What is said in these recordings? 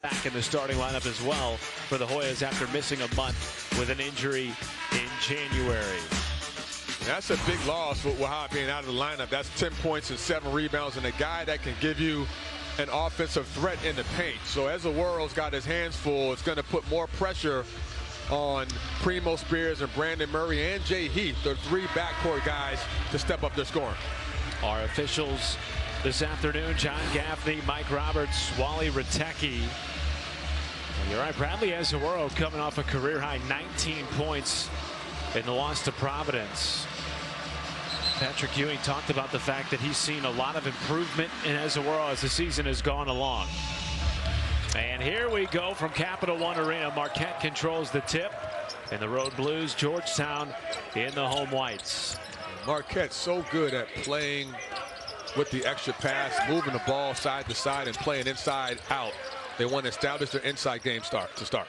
back in the starting lineup as well for the Hoyas after missing a month with an injury in January. That's a big loss with Wahab being out of the lineup. That's 10 points and 7 rebounds, and a guy that can give you an offensive threat in the paint. So as the world's got his hands full, it's going to put more pressure on Primo Spears and Brandon Murray and Jay Heath, the 3 backcourt guys, to step up their scoring. Our officials this afternoon: John Gaffney, Mike Roberts, Wally Ratecki. You're right, Bradley Ezeworo coming off a career-high 19 points in the loss to Providence. Patrick Ewing talked about the fact that he's seen a lot of improvement in Ezeworo as the season has gone along. And here we go from Capital One Arena. Marquette controls the tip, and the Road Blues, Georgetown in the home whites. Marquette's so good at playing with the extra pass, moving the ball side to side and playing inside out. They want to establish their inside game to start.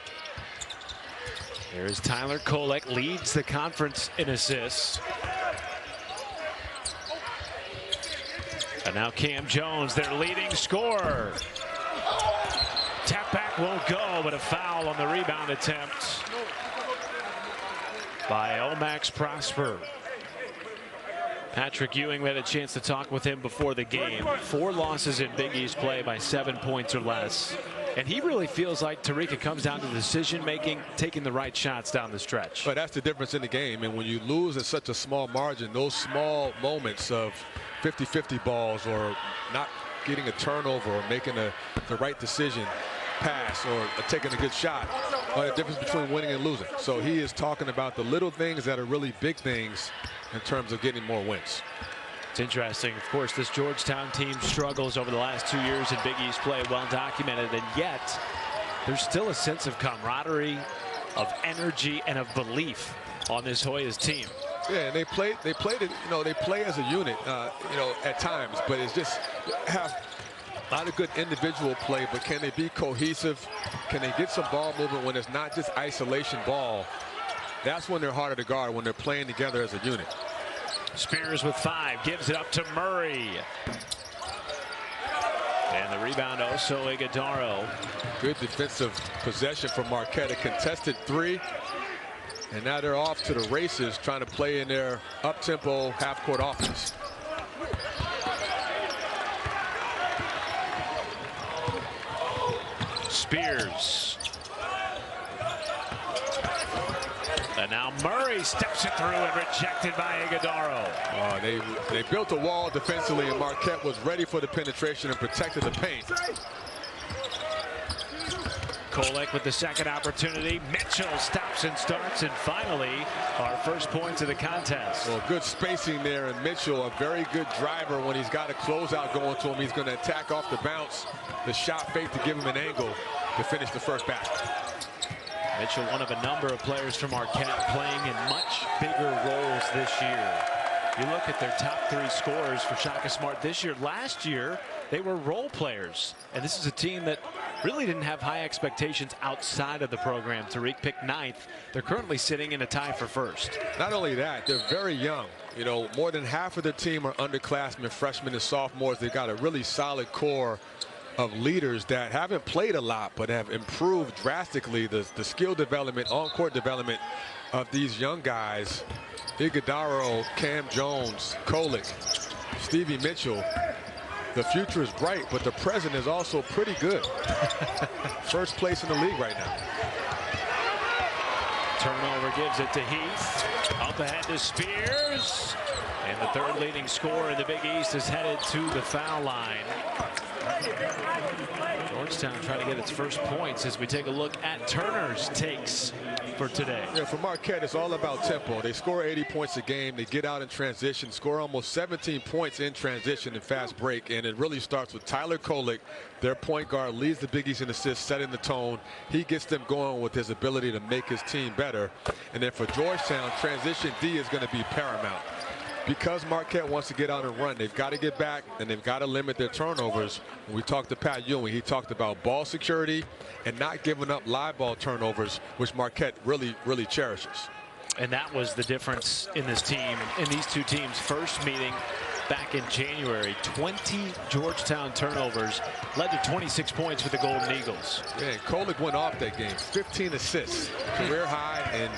There's Tyler Kolek, leads the conference in assists. And now Cam Jones, their leading scorer. Tap back won't go, but a foul on the rebound attempt by Omax Prosper. Patrick Ewing had a chance to talk with him before the game. 4 losses in Big East play by 7 points or less. And he really feels like Tariq, it comes down to decision making, taking the right shots down the stretch. But that's the difference in the game. And when you lose in such a small margin, those small moments of 50-50 balls or not getting a turnover or making the right decision, pass, or taking a good shot are the difference between winning and losing. So he is talking about the little things that are really big things in terms of getting more wins. It's interesting. Of course, this Georgetown team struggles over the last 2 years in Big East play, well documented, and yet there's still a sense of camaraderie, of energy, and of belief on this Hoyas team. Yeah, and they played it, they play as a unit, at times, but it's just have a lot of good individual play, but can they be cohesive? Can they get some ball movement when it's not just isolation ball? That's when they're harder to guard, when they're playing together as a unit. Spears with 5, gives it up to Murray. And the rebound also Iguodaro. Good defensive possession from Marquette, a contested 3. And now they're off to the races, trying to play in their up-tempo half-court offense. Spears. And now Murray steps it through and rejected by Iguodaro. They built a wall defensively, and Marquette was ready for the penetration and protected the paint. Kolek with the second opportunity. Mitchell stops and starts, and finally our first points of the contest. Well, good spacing there, and Mitchell, a very good driver. When he's got a closeout going to him, he's going to attack off the bounce, the shot fake to give him an angle to finish the first basket. Mitchell, one of a number of players from Marquette, playing in much bigger roles this year. You look at their top 3 scorers for Shaka Smart this year. Last year, they were role players. And this is a team that really didn't have high expectations outside of the program. Tariq picked 9th. They're currently sitting in a tie for 1st. Not only that, they're very young. More than half of the team are underclassmen, freshmen and sophomores. They've got a really solid core of leaders that haven't played a lot but have improved drastically the skill development, on-court development of these young guys. Iguodaro, Cam Jones, Kolek, Stevie Mitchell. The future is bright, but the present is also pretty good. First place in the league right now. Turnover gives it to Heath. Up ahead to Spears. And the 3rd leading scorer in the Big East is headed to the foul line. Georgetown trying to get its first points as we take a look at Turner's takes for today. Yeah, for Marquette, it's all about tempo. They score 80 points a game. They get out in transition, score almost 17 points in transition and fast break. And it really starts with Tyler Kolek, their point guard, leads the Big East in assists, setting the tone. He gets them going with his ability to make his team better. And then for Georgetown, transition D is going to be paramount. Because Marquette wants to get out and run, they've got to get back and they've got to limit their turnovers. When we talked to Pat Ewing, he talked about ball security and not giving up live ball turnovers, which Marquette really cherishes. And that was the difference in this team, in these 2 teams' first meeting back in January. 20 Georgetown turnovers led to 26 points for the Golden Eagles. Yeah, and Kolek went off that game. 15 assists, career high, and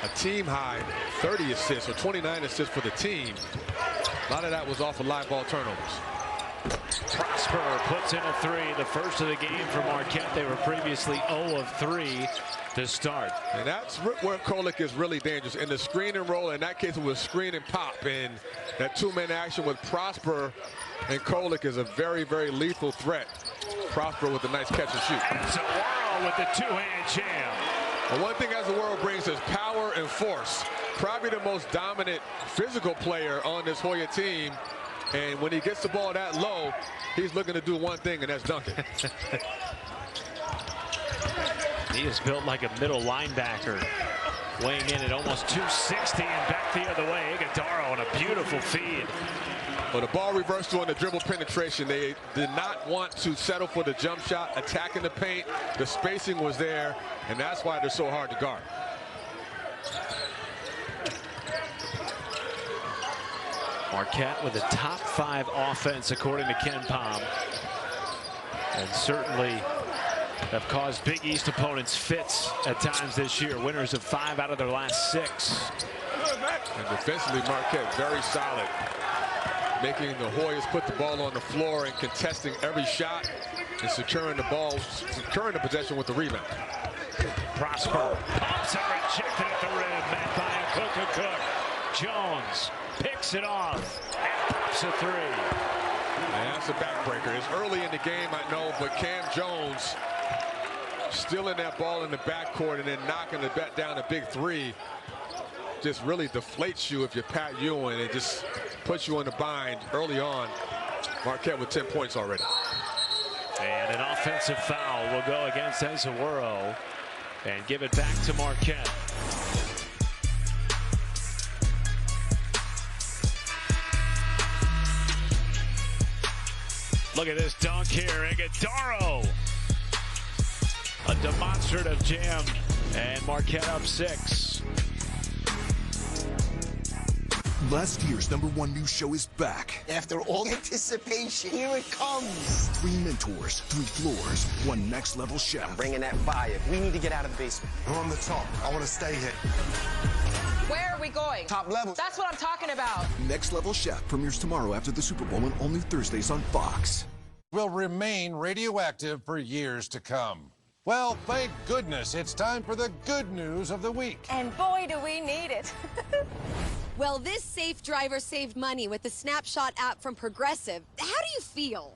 a team high 30 assists, or 29 assists for the team. A lot of that was off of live ball turnovers. Prosper puts in a three, the first of the game for Marquette. They were previously 0 of 3 to start. And that's where Kolek is really dangerous. In the screen and roll, in that case it was screen and pop. And that two-man action with Prosper and Kolek is a very, very lethal threat. Prosper with a nice catch and shoot. As a World with the two-hand jam. And one thing as the World brings is power and force. Probably the most dominant physical player on this Hoya team. And when he gets the ball that low, he's looking to do one thing, and that's dunk it. He is built like a middle linebacker, weighing in at almost 260 and back the other way. Iguodaro on a beautiful feed. Well, the ball reversed on the dribble penetration. They did not want to settle for the jump shot, attacking the paint. The spacing was there, and that's why they're so hard to guard. Marquette with a top 5 offense according to Ken Pom, and certainly have caused Big East opponents fits at times this year. Winners of 5 out of their last 6. And defensively, Marquette very solid, making the Hoyas put the ball on the floor and contesting every shot and securing the ball, securing the possession with the rebound. Prosper pumps and rejected at the rim, met by a Cook. Jones picks it off and pops a 3. And that's a backbreaker. It's early in the game, I know, but Cam Jones stealing that ball in the backcourt and then knocking the bet down a big 3 just really deflates you if you're Pat Ewing. It just puts you in the bind early on. Marquette with 10 points already. And an offensive foul will go against Ezeworo and give it back to Marquette. Look at this dunk here. Iguodaro. A demonstrative jam. And Marquette up 6. Last year's #1 news show is back. After all anticipation, here it comes. 3 mentors, 3 floors, 1 next level chef. Bringing that fire. We need to get out of the basement. We're on the top. I want to stay here. Where are we going? Top level. That's what I'm talking about. Next Level Chef premieres tomorrow after the Super Bowl and only Thursdays on Fox. Will remain radioactive for years to come. Well, thank goodness it's time for the good news of the week. And boy, do we need it. Well, this safe driver saved money with the Snapshot app from Progressive. How do you feel?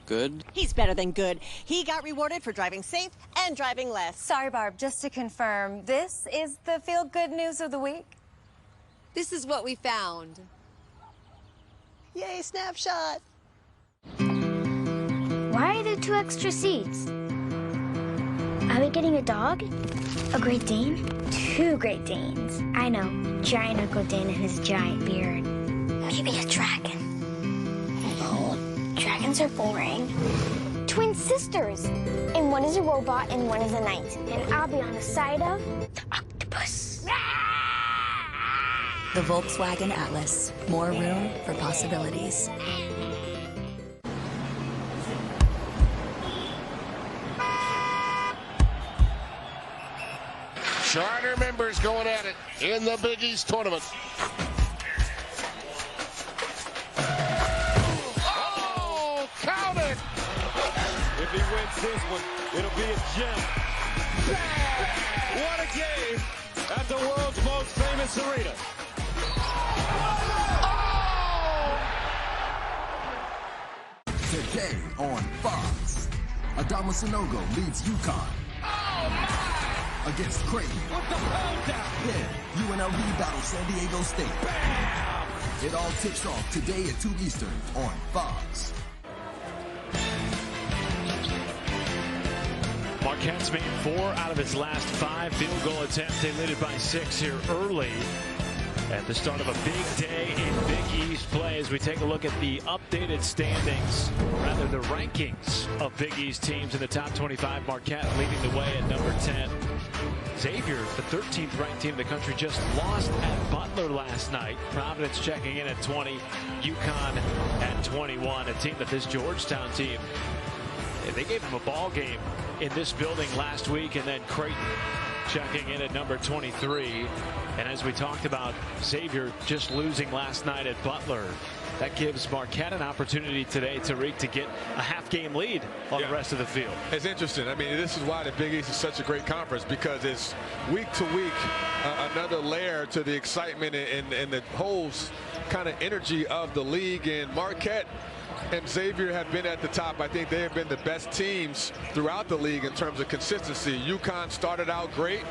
Good. He's better than good. He got rewarded for driving safe and driving less. Sorry, Barb, just to confirm, this is the feel-good news of the week? This is what we found. Yay, Snapshot. Why are there 2 extra seats? Are we getting a dog? A Great Dane? 2 Great Danes. I know, giant Uncle Dane and his giant beard. Maybe a dragon. No, dragons are boring. Twin sisters! And one is a robot and one is a knight. And I'll be on the side of the octopus. The Volkswagen Atlas. More room for possibilities. Charter members going at it in the Big East tournament. Oh, count it! If he wins this one, it'll be a gem. What a game at the world's most famous arena. Today on Fox, Adama Sanogo leads UConn. Against Creighton. What the hell down? Then UNLV battles San Diego State. Bam! It all tips off today at 2 Eastern on Fox. Marquette's made 4 out of its last 5 field goal attempts. They lead it by 6 here early at the start of a big day in Big East play as we take a look at the updated standings, rather the rankings of Big East teams in the top 25. Marquette leading the way at number 10. Xavier, the 13th ranked team in the country, just lost at Butler last night. Providence checking in at 20, UConn at 21. A team that this Georgetown team, they gave them a ball game in this building last week, and then Creighton checking in at number 23. And as we talked about, Xavier just losing last night at Butler. That gives Marquette an opportunity today to get a half-game lead on the rest of the field. It's interesting. I mean, this is why the Big East is such a great conference, because it's week to week another layer to the excitement and the whole kind of energy of the league. And Marquette and Xavier have been at the top. I think they have been the best teams throughout the league in terms of consistency. UConn started out great.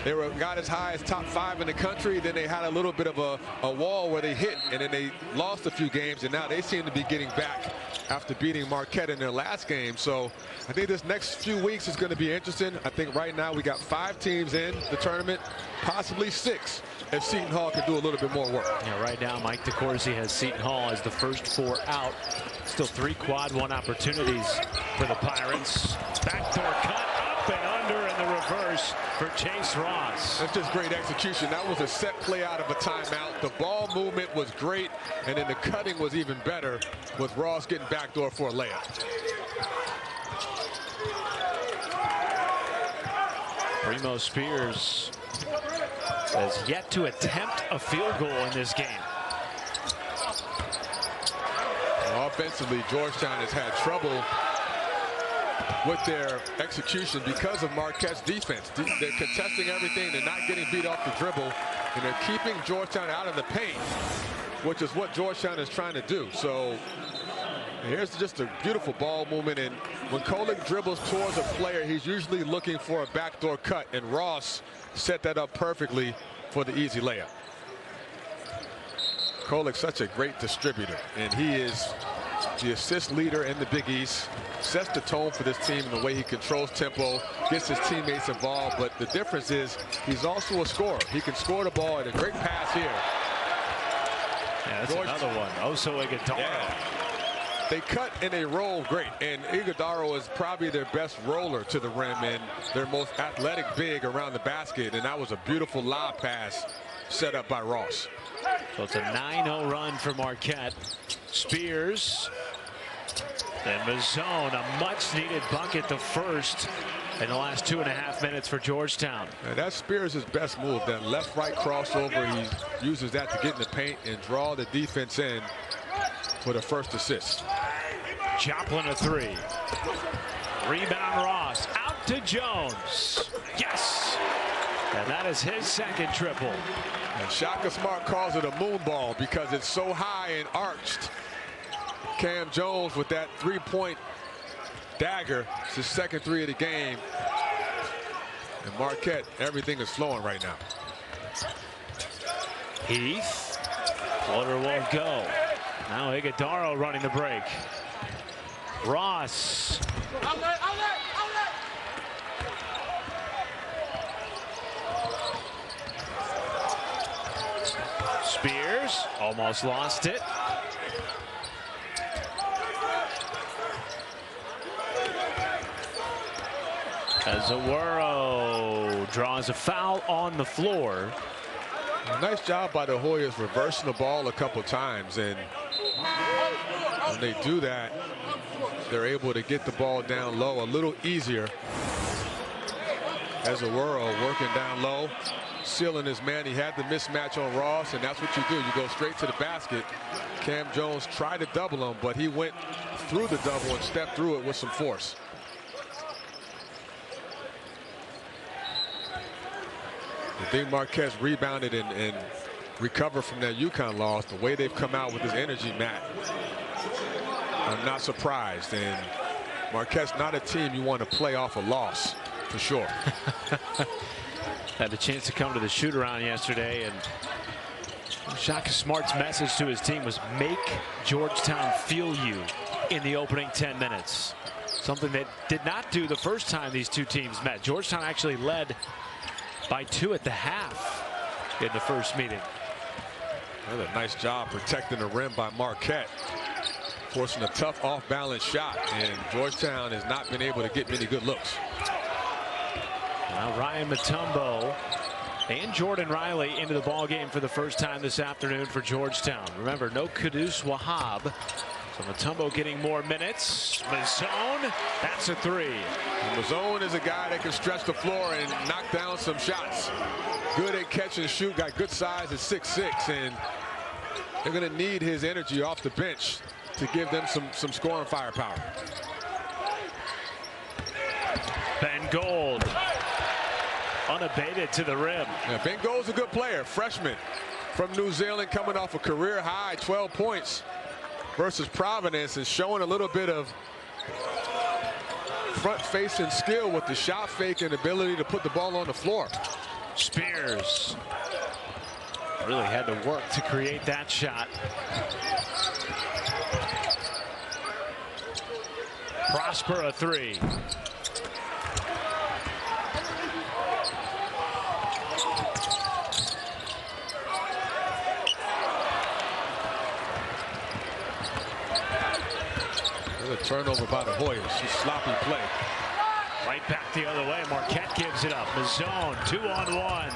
They got as high as top 5 in the country. Then they had a little bit of a wall where they hit, and then they lost a few games, and now they seem to be getting back after beating Marquette in their last game. So I think this next few weeks is going to be interesting. I think right now we got 5 teams in the tournament, possibly 6 if Seton Hall can do a little bit more work. Yeah, right now Mike DeCourcy has Seton Hall as the first 4 out. Still 3 quad 1 opportunities for the Pirates. Backdoor cut up and under in the reverse for Chase Ross. That's just great execution. That was a set play out of a timeout. The ball movement was great, and then the cutting was even better with Ross getting backdoor for a layup. Primo Spears has yet to attempt a field goal in this game. Offensively, Georgetown has had trouble with their execution because of Marquette's defense. They're contesting everything. They're not getting beat off the dribble, and they're keeping Georgetown out of the paint, which is what Georgetown is trying to do. So here's just a beautiful ball movement, and when Kolek dribbles towards a player, he's usually looking for a backdoor cut, and Ross set that up perfectly for the easy layup. Kolek's such a great distributor, and he is the assist leader in the Big East, sets the tone for this team in the way he controls tempo, gets his teammates involved. But the difference is he's also a scorer. He can score the ball, and a great pass here. Yeah, that's another one. Oso Iguodaro. Yeah. They cut and they roll great, and Iguodaro is probably their best roller to the rim and their most athletic big around the basket, and that was a beautiful lob pass set up by Ross. So it's a 9-0 run for Marquette. Spears and Mozone, a much-needed bucket, the first in the last 2.5 minutes for Georgetown. And that's Spears' best move, that left-right crossover. He uses that to get in the paint and draw the defense in for the first assist. Joplin a 3. Rebound Ross, out to Jones. Yes! And that is his second triple. And Shaka Smart calls it a moon ball because it's so high and arched. Cam Jones with that 3-point dagger. It's his second 3 of the game. And Marquette, everything is flowing right now. Heath. Floater won't go. Now Iguodaro running the break. Ross. Spears almost lost it. Azawaro draws a foul on the floor. Nice job by the Hoyas reversing the ball a couple times, and when they do that, they're able to get the ball down low a little easier. Azawaro working down low, sealing his man. He had the mismatch on Ross, and that's what you do. You go straight to the basket. Cam Jones tried to double him, but he went through the double and stepped through it with some force. I think Marquette's rebounded and recovered from that UConn loss. The way they've come out with this energy, Matt, I'm not surprised. And Marquette's not a team you want to play off a loss, for sure. Had a chance to come to the shoot-around yesterday, and Shaka Smart's message to his team was make Georgetown feel you in the opening 10 minutes. Something they did not do the first time these two teams met. Georgetown actually led by 2 at the half in the first meeting. Another nice job protecting the rim by Marquette, forcing a tough off-balance shot, and Georgetown has not been able to get many good looks. Now Ryan Mutombo and Jordan Riley into the ball game for the first time this afternoon for Georgetown. Remember, no Kudus Wahab. So Mutombo getting more minutes. Mozone, that's a three. And Mozone is a guy that can stretch the floor and knock down some shots. Good at catch and shoot, got good size at 6'6", and they're going to need his energy off the bench to give them some scoring firepower. Ben Gold, unabated to the rim. Yeah, Ben Gold's a good player, freshman from New Zealand, coming off a career high 12 points versus Providence, and showing a little bit of front-facing skill with the shot fake and ability to put the ball on the floor. Spears really had to work to create that shot. Prosper a three. A turnover by the Hoyas. Sloppy play. Right back the other way. Marquette gives it up. Mozone 2-on-1.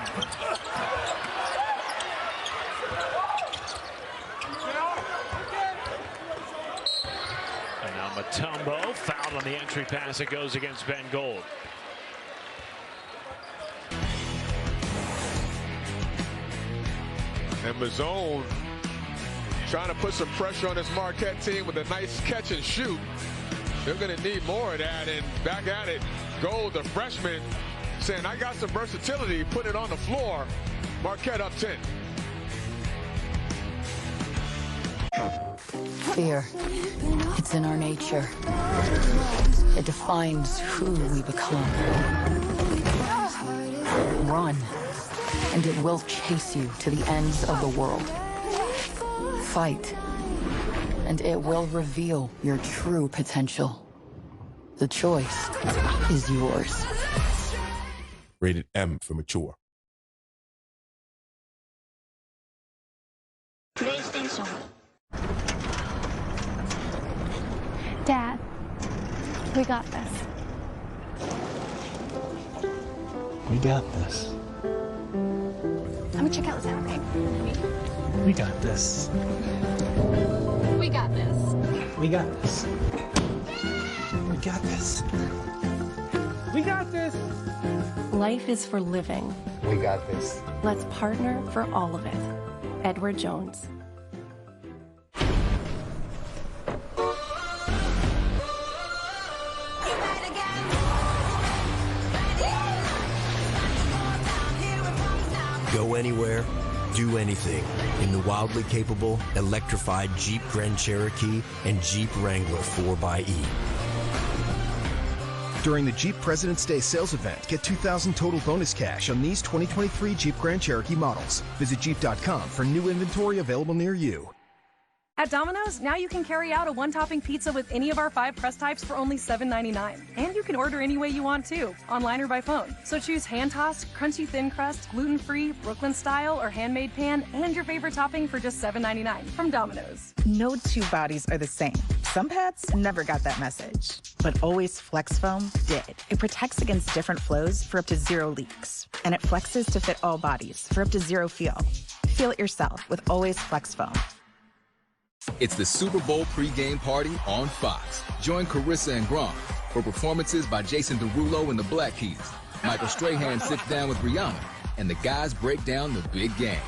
And now Mutombo fouled on the entry pass. It goes against Ben Gold. And Mozone trying to put some pressure on this Marquette team with a nice catch and shoot. They're going to need more of that. And back at it, Gold, the freshman, saying, I got some versatility, put it on the floor. Marquette up 10. Fear. It's in our nature. It defines who we become. Run, and it will chase you to the ends of the world. Fight, and it will reveal your true potential. The choice is yours. Rated M for mature. PlayStation. Dad, we got this. We got this. Let me check out this out, okay? We got this. We got this. We got this. We got this. We got this. Life is for living. We got this. Let's partner for all of it. Edward Jones. Go anywhere, do anything in the wildly capable, electrified Jeep Grand Cherokee and Jeep Wrangler 4xe. During the Jeep President's Day sales event, get $2,000 total bonus cash on these 2023 Jeep Grand Cherokee models. Visit Jeep.com for new inventory available near you. At Domino's, now you can carry out a one-topping pizza with any of our 5 crust types for only $7.99. And you can order any way you want too, online or by phone. So choose hand-tossed, crunchy thin crust, gluten-free, Brooklyn style, or handmade pan, and your favorite topping for just $7.99 from Domino's. No two bodies are the same. Some pets never got that message, but Always Flex Foam did. It protects against different flows for up to 0 leaks, and it flexes to fit all bodies for up to 0 feel. Feel it yourself with Always Flex Foam. It's the Super Bowl pregame party on Fox. Join Carissa and Gronk for performances by Jason Derulo and the Black Keys. Michael Strahan sits down with Rihanna, and the guys break down the big game.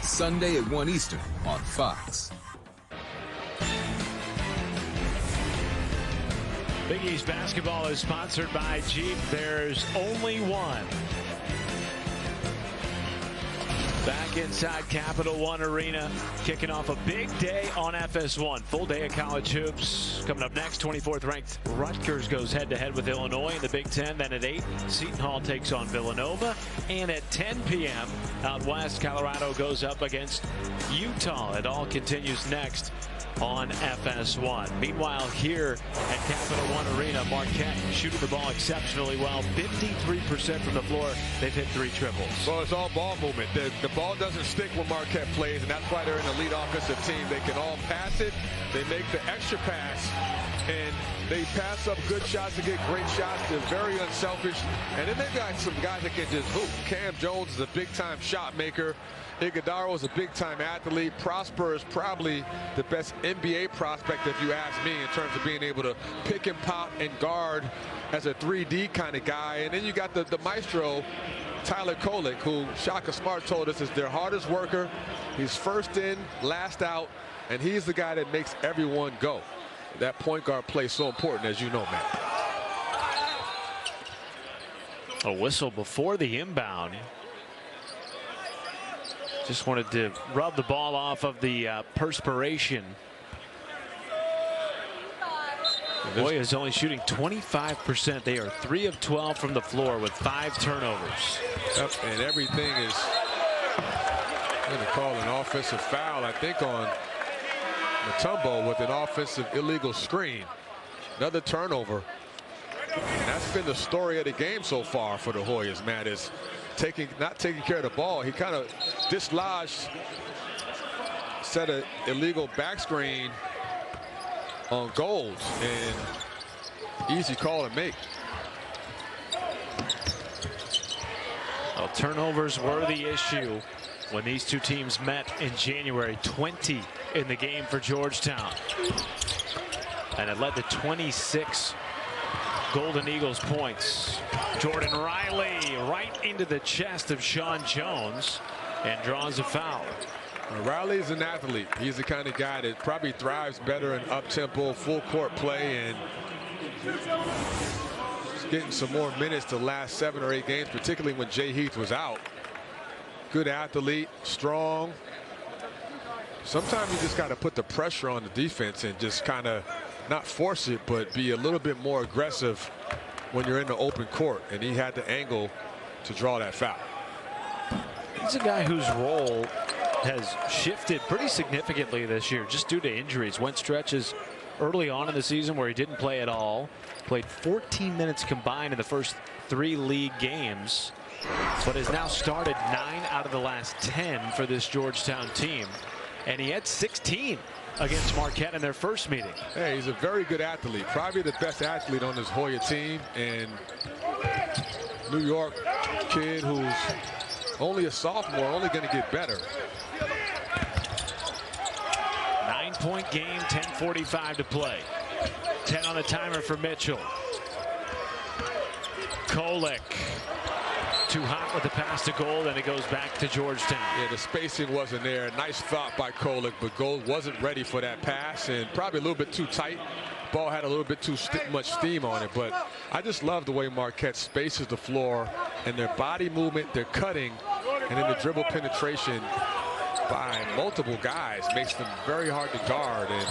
Sunday at 1 Eastern on Fox. Big East basketball is sponsored by Jeep. There's only one. Back inside Capital One Arena, kicking off a big day on FS1. Full day of college hoops. Coming up next, 24th ranked Rutgers goes head-to-head with Illinois in the Big Ten. Then at 8, Seton Hall takes on Villanova. And at 10 p.m. out west, Colorado goes up against Utah. It all continues next on FS1. Meanwhile, here at Capital One Arena, Marquette shooting the ball exceptionally well. 53% from the floor. They've hit 3 triples. Well, it's all ball movement. The ball doesn't stick when Marquette plays, and that's why they're an elite offensive team. They can all pass it. They make the extra pass and they pass up good shots to get great shots. They're very unselfish. And then they've got some guys that can just hoop. Cam Jones is a big-time shot maker. Iguodala is a big-time athlete. Prosper is probably the best NBA prospect, if you ask me, in terms of being able to pick and pop and guard as a 3D kind of guy. And then you got the maestro, Tyler Kolek, who Shaka Smart told us is their hardest worker. He's first in, last out, and he's the guy that makes everyone go. That point guard play is so important, as you know, Matt. A whistle before the inbound. Just wanted to rub the ball off of the perspiration. Boy is only shooting 25%. They are 3 of 12 from the floor with 5 turnovers. Yep, and everything is going to call an offensive foul, I think, on Mutombo with an offensive illegal screen. Another turnover. And that's been the story of the game so far for the Hoyas, Matt, is not taking care of the ball. He kind of dislodged, set an illegal back screen on Golds, and easy call to make. Well, turnovers were the issue when these two teams met in January. 20 in the game for Georgetown, and it led to 26 Golden Eagles points. Jordan Riley right into the chest of Sean Jones and draws a foul. Riley's an athlete. He's the kind of guy that probably thrives better in up-tempo, full-court play, and he's getting some more minutes the last 7 or 8 games, particularly when Jay Heath was out. Good athlete, strong. Sometimes you just got to put the pressure on the defense and just kind of not force it, but be a little bit more aggressive when you're in the open court, and he had the angle to draw that foul. He's a guy whose role has shifted pretty significantly this year just due to injuries. Went stretches early on in the season where he didn't play at all. Played 14 minutes combined in the first 3 league games, but has now started 9 out of the last 10 for this Georgetown team. And he had 16 against Marquette in their first meeting. Hey, he's a very good athlete, probably the best athlete on this Hoya team, and New York kid who's only a sophomore, only going to get better. 9-point game, 10:45 to play. 10 on the timer for Mitchell. Kolek too hot with the pass to Gold, and it goes back to Georgetown. Yeah, the spacing wasn't there. Nice thought by Kolek, but Gold wasn't ready for that pass, and probably a little bit too tight. Ball had a little bit too much steam on it, but I just love the way Marquette spaces the floor, and their body movement, their cutting, and then the dribble penetration by multiple guys makes them very hard to guard, and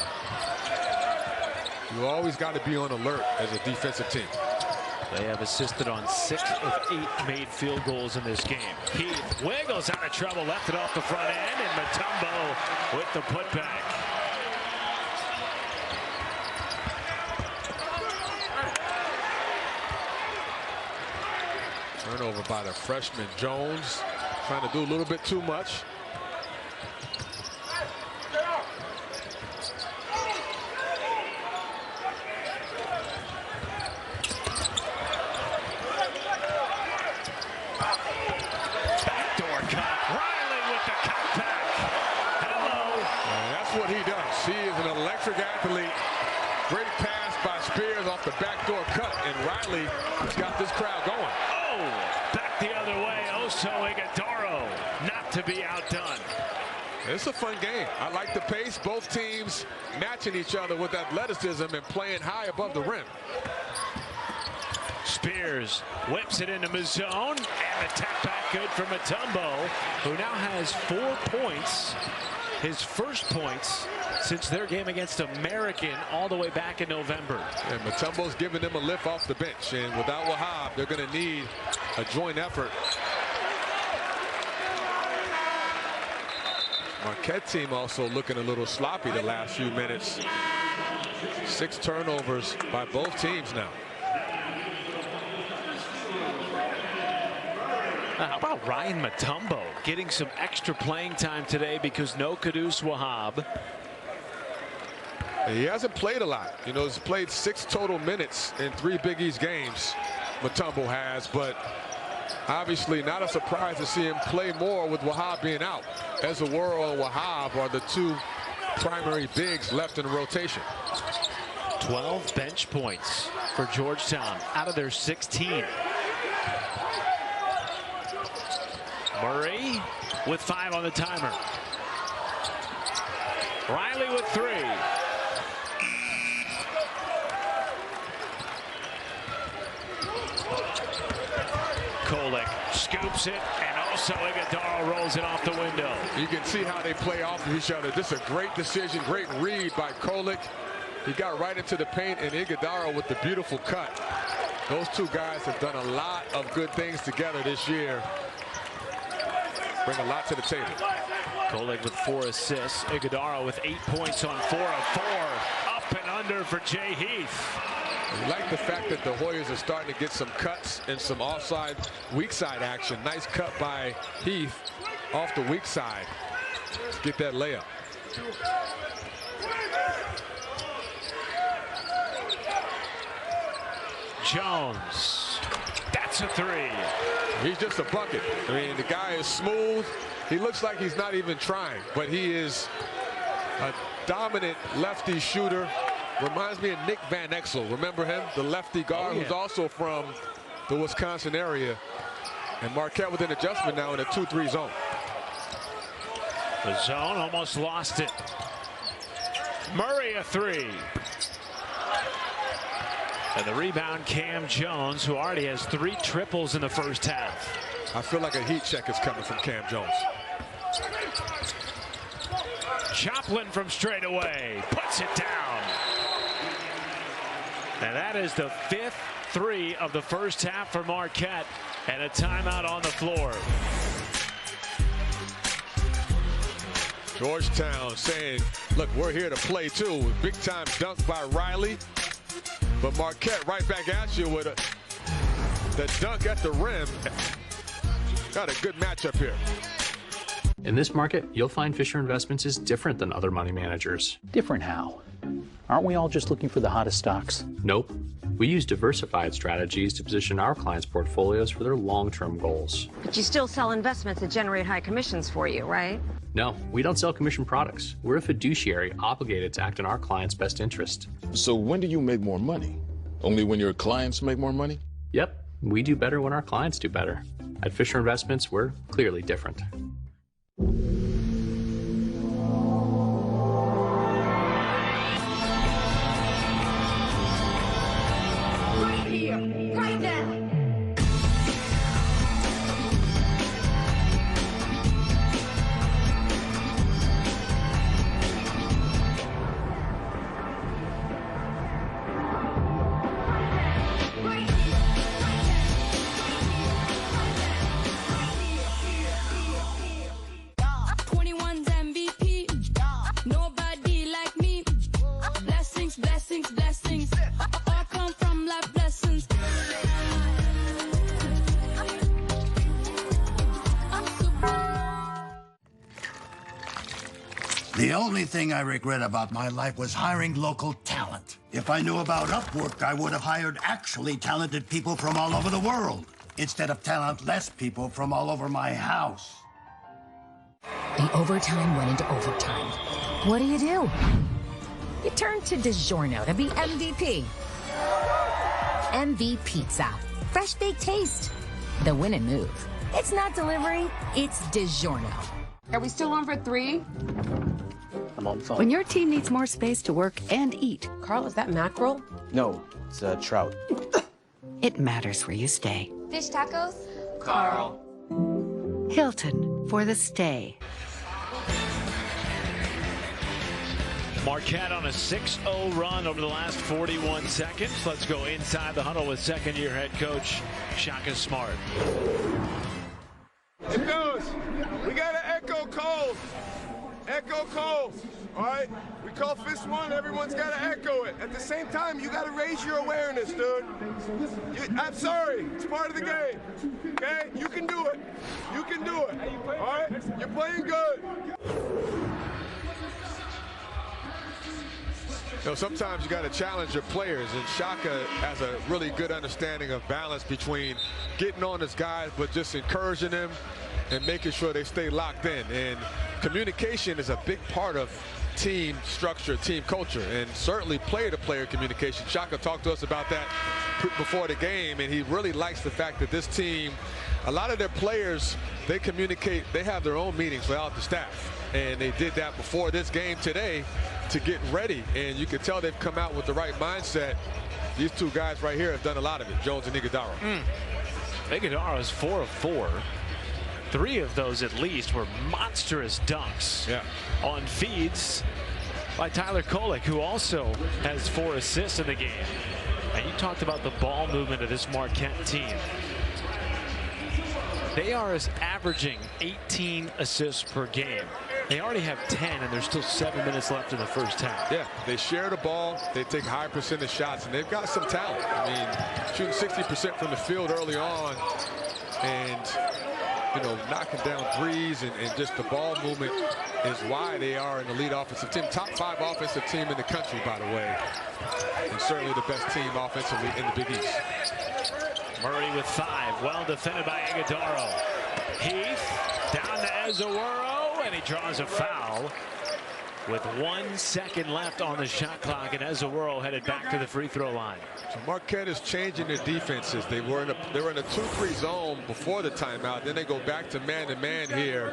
you always got to be on alert as a defensive team. They have assisted on 6 of 8 made field goals in this game. Heath wiggles out of trouble, left it off the front end, and Mutombo with the putback. Turnover by the freshman Jones, trying to do a little bit too much. Backdoor cut. Riley with the cutback. Hello. And that's what he does. He is an electric athlete. Great pass by Spears off the backdoor cut, and Riley has got this crowd going. Back the other way, Oso Iguodala, not to be outdone. It's a fun game. I like the pace. Both teams matching each other with athleticism and playing high above the rim. Spears whips it into Mozone, and the tap back good for Mutombo, who now has 4 points, his first points since their game against American all the way back in November. And Mutombo's giving them a lift off the bench, and without Wahab, they're going to need a joint effort. Marquette team also looking a little sloppy the last few minutes. 6 turnovers by both teams now. How about Ryan Mutombo getting some extra playing time today because no Kudus Wahab. He hasn't played a lot. You know, he's played 6 total minutes in 3 Big East games, Mutombo has, but obviously not a surprise to see him play more with Wahab being out. Ezeworo and Wahab are the 2 primary bigs left in the rotation. 12 bench points for Georgetown out of their 16. Murray with 5 on the timer. Riley with 3. Kolek scoops it, and also Iguodala rolls it off the window. You can see how they play off of each other. This is a great decision, great read by Kolek. He got right into the paint, and Iguodala with the beautiful cut. Those 2 guys have done a lot of good things together this year. Bring a lot to the table. Kolek with 4 assists. Iguodala with 8 points on 4 of 4. Up and under for Jay Heath. I like the fact that the Hoyas are starting to get some cuts and some offside, weak side action. Nice cut by Heath off the weak side. Let's get that layup. Jones. That's a 3. He's just a bucket. I mean, the guy is smooth. He looks like he's not even trying, but he is a dominant lefty shooter. Reminds me of Nick Van Exel. Remember him? The lefty guard who's also from the Wisconsin area. And Marquette with an adjustment now in a 2-3 zone. The zone almost lost it. Murray a 3. And the rebound, Cam Jones, who already has 3 triples in the first half. I feel like a heat check is coming from Cam Jones. Choplin from straight away puts it down. And that is the 5th 3 of the first half for Marquette, and a timeout on the floor. Georgetown saying, look, we're here to play too. Big time dunk by Riley. But Marquette right back at you with the dunk at the rim. Got a good matchup here. In this market, you'll find Fisher Investments is different than other money managers. Different how? Aren't we all just looking for the hottest stocks? Nope. We use diversified strategies to position our clients' portfolios for their long-term goals. But you still sell investments that generate high commissions for you, right? No, we don't sell commission products. We're a fiduciary obligated to act in our clients' best interest. So when do you make more money? Only when your clients make more money? Yep, we do better when our clients do better. At Fisher Investments, we're clearly different. Right here, right now. The only thing I regret about my life was hiring local talent. If I knew about Upwork, I would have hired actually talented people from all over the world, instead of talentless people from all over my house. The overtime went into overtime. What do? You turn to DiGiorno to be MVP. MV Pizza. Fresh baked taste. The win and move. It's not delivery, it's DiGiorno. Are we still on for 3? I'm on the phone. When your team needs more space to work and eat. Carl, is that mackerel? No, it's trout. It matters where you stay. Fish tacos? Carl. Hilton for the stay. Marquette on a 6-0 run over the last 41 seconds. Let's go inside the huddle with second-year head coach Shaka Smart. It goes. We got to echo calls. Echo calls. All right? We call fist one. Everyone's got to echo it. At the same time, you got to raise your awareness, dude. I'm sorry. It's part of the game. Okay? You can do it. You can do it. All right? You're playing good. You know, sometimes you got to challenge your players, and Shaka has a really good understanding of balance between getting on his guys, but just encouraging them and making sure they stay locked in. And communication is a big part of team structure, team culture, and certainly player-to-player communication. Shaka talked to us about that before the game, and he really likes the fact that this team, a lot of their players, they communicate, they have their own meetings without the staff. And they did that before this game today to get ready. And you can tell they've come out with the right mindset. These two guys right here have done a lot of it, Jones and Iguodala. Iguodala is 4 of 4. 3 of those at least were monstrous dunks on feeds by Tyler Kolek, who also has 4 assists in the game. And you talked about the ball movement of this Marquette team. They are averaging 18 assists per game. They already have 10, and there's still 7 minutes left in the first half. Yeah, they share the ball. They take high percentage shots, and they've got some talent. I mean, shooting 60% from the field early on, and you know, knocking down threes, and just the ball movement is why they are an elite offensive team. Top 5 offensive team in the country, by the way, and certainly the best team offensively in the Big East. Murray with 5, well defended by Iguodala. Heath down to Ezeworo, and he draws a foul with 1 second left on the shot clock, and Ezeworo headed back to the free throw line. So Marquette is changing their defenses. They were in a 2-3 zone before the timeout. Then they go back to man-to-man here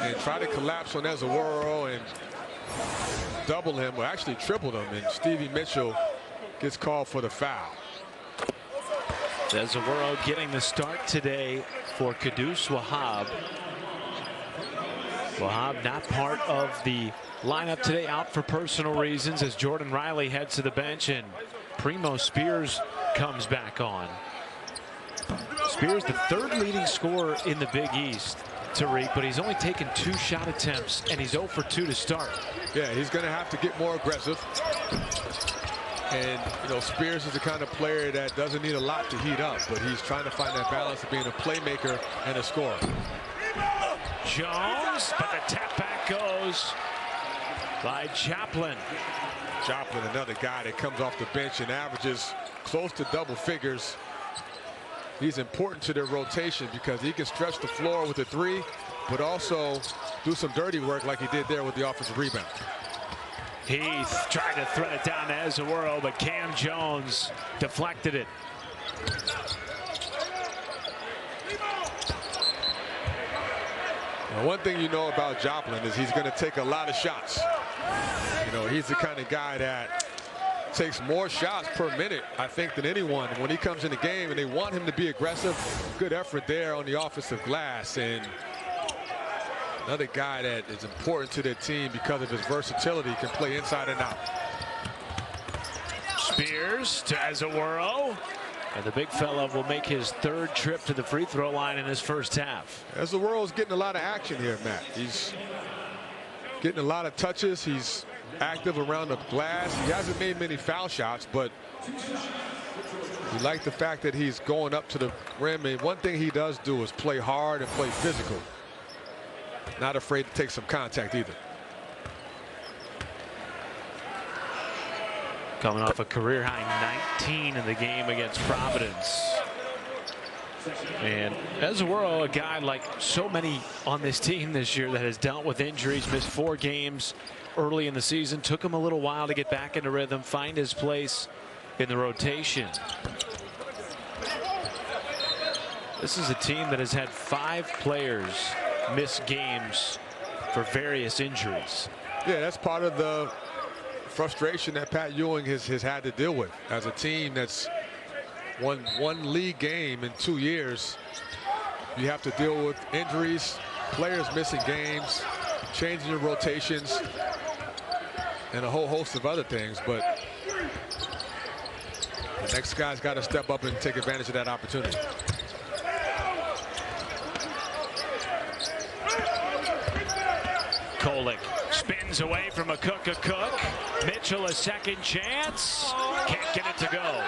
and try to collapse on Ezeworo and double him, or actually triple him, and Stevie Mitchell gets called for the foul. Ezeworo getting the start today for Kudus Wahab. Wahab not part of the lineup today, out for personal reasons as Jordan Riley heads to the bench and Primo Spears comes back on. Spears, the 3rd leading scorer in the Big East, Tariq, but he's only taken 2 shot attempts and he's 0 for 2 to start. Yeah, he's going to have to get more aggressive. And, you know, Spears is the kind of player that doesn't need a lot to heat up, but he's trying to find that balance of being a playmaker and a scorer. Jones, but the tap back goes by Joplin. Joplin, another guy that comes off the bench and averages close to double figures. He's important to their rotation because he can stretch the floor with a 3, but also do some dirty work like he did there with the offensive rebound. Heath tried to thread it down to Ezeworo, but Cam Jones deflected it. Now, one thing you know about Joplin is he's going to take a lot of shots. You know, he's the kind of guy that takes more shots per minute, I think, than anyone when he comes in the game, and they want him to be aggressive. Good effort there on the offensive glass, and another guy that is important to their team because of his versatility, can play inside and out. Spears to Ezeworo, and the big fella will make his 3rd trip to the free throw line in his first half. Ezeworo's getting a lot of action here, Matt. He's getting a lot of touches. He's active around the glass. He hasn't made many foul shots, but we like the fact that he's going up to the rim. And one thing he does do is play hard and play physical. Not afraid to take some contact either. Coming off a career high 19 in the game against Providence. And Ezeworo, a guy like so many on this team this year that has dealt with injuries, missed 4 games early in the season. Took him a little while to get back into rhythm, find his place in the rotation. This is a team that has had 5 players miss games for various injuries. Yeah, that's part of the frustration that Pat Ewing has had to deal with as a team that's won 1 league game in 2 years. You have to deal with injuries, players missing games, changing your rotations, and a whole host of other things. But the next guy's got to step up and take advantage of that opportunity. Kolek spins away from a Cook. Mitchell a second chance. Can't get it to go.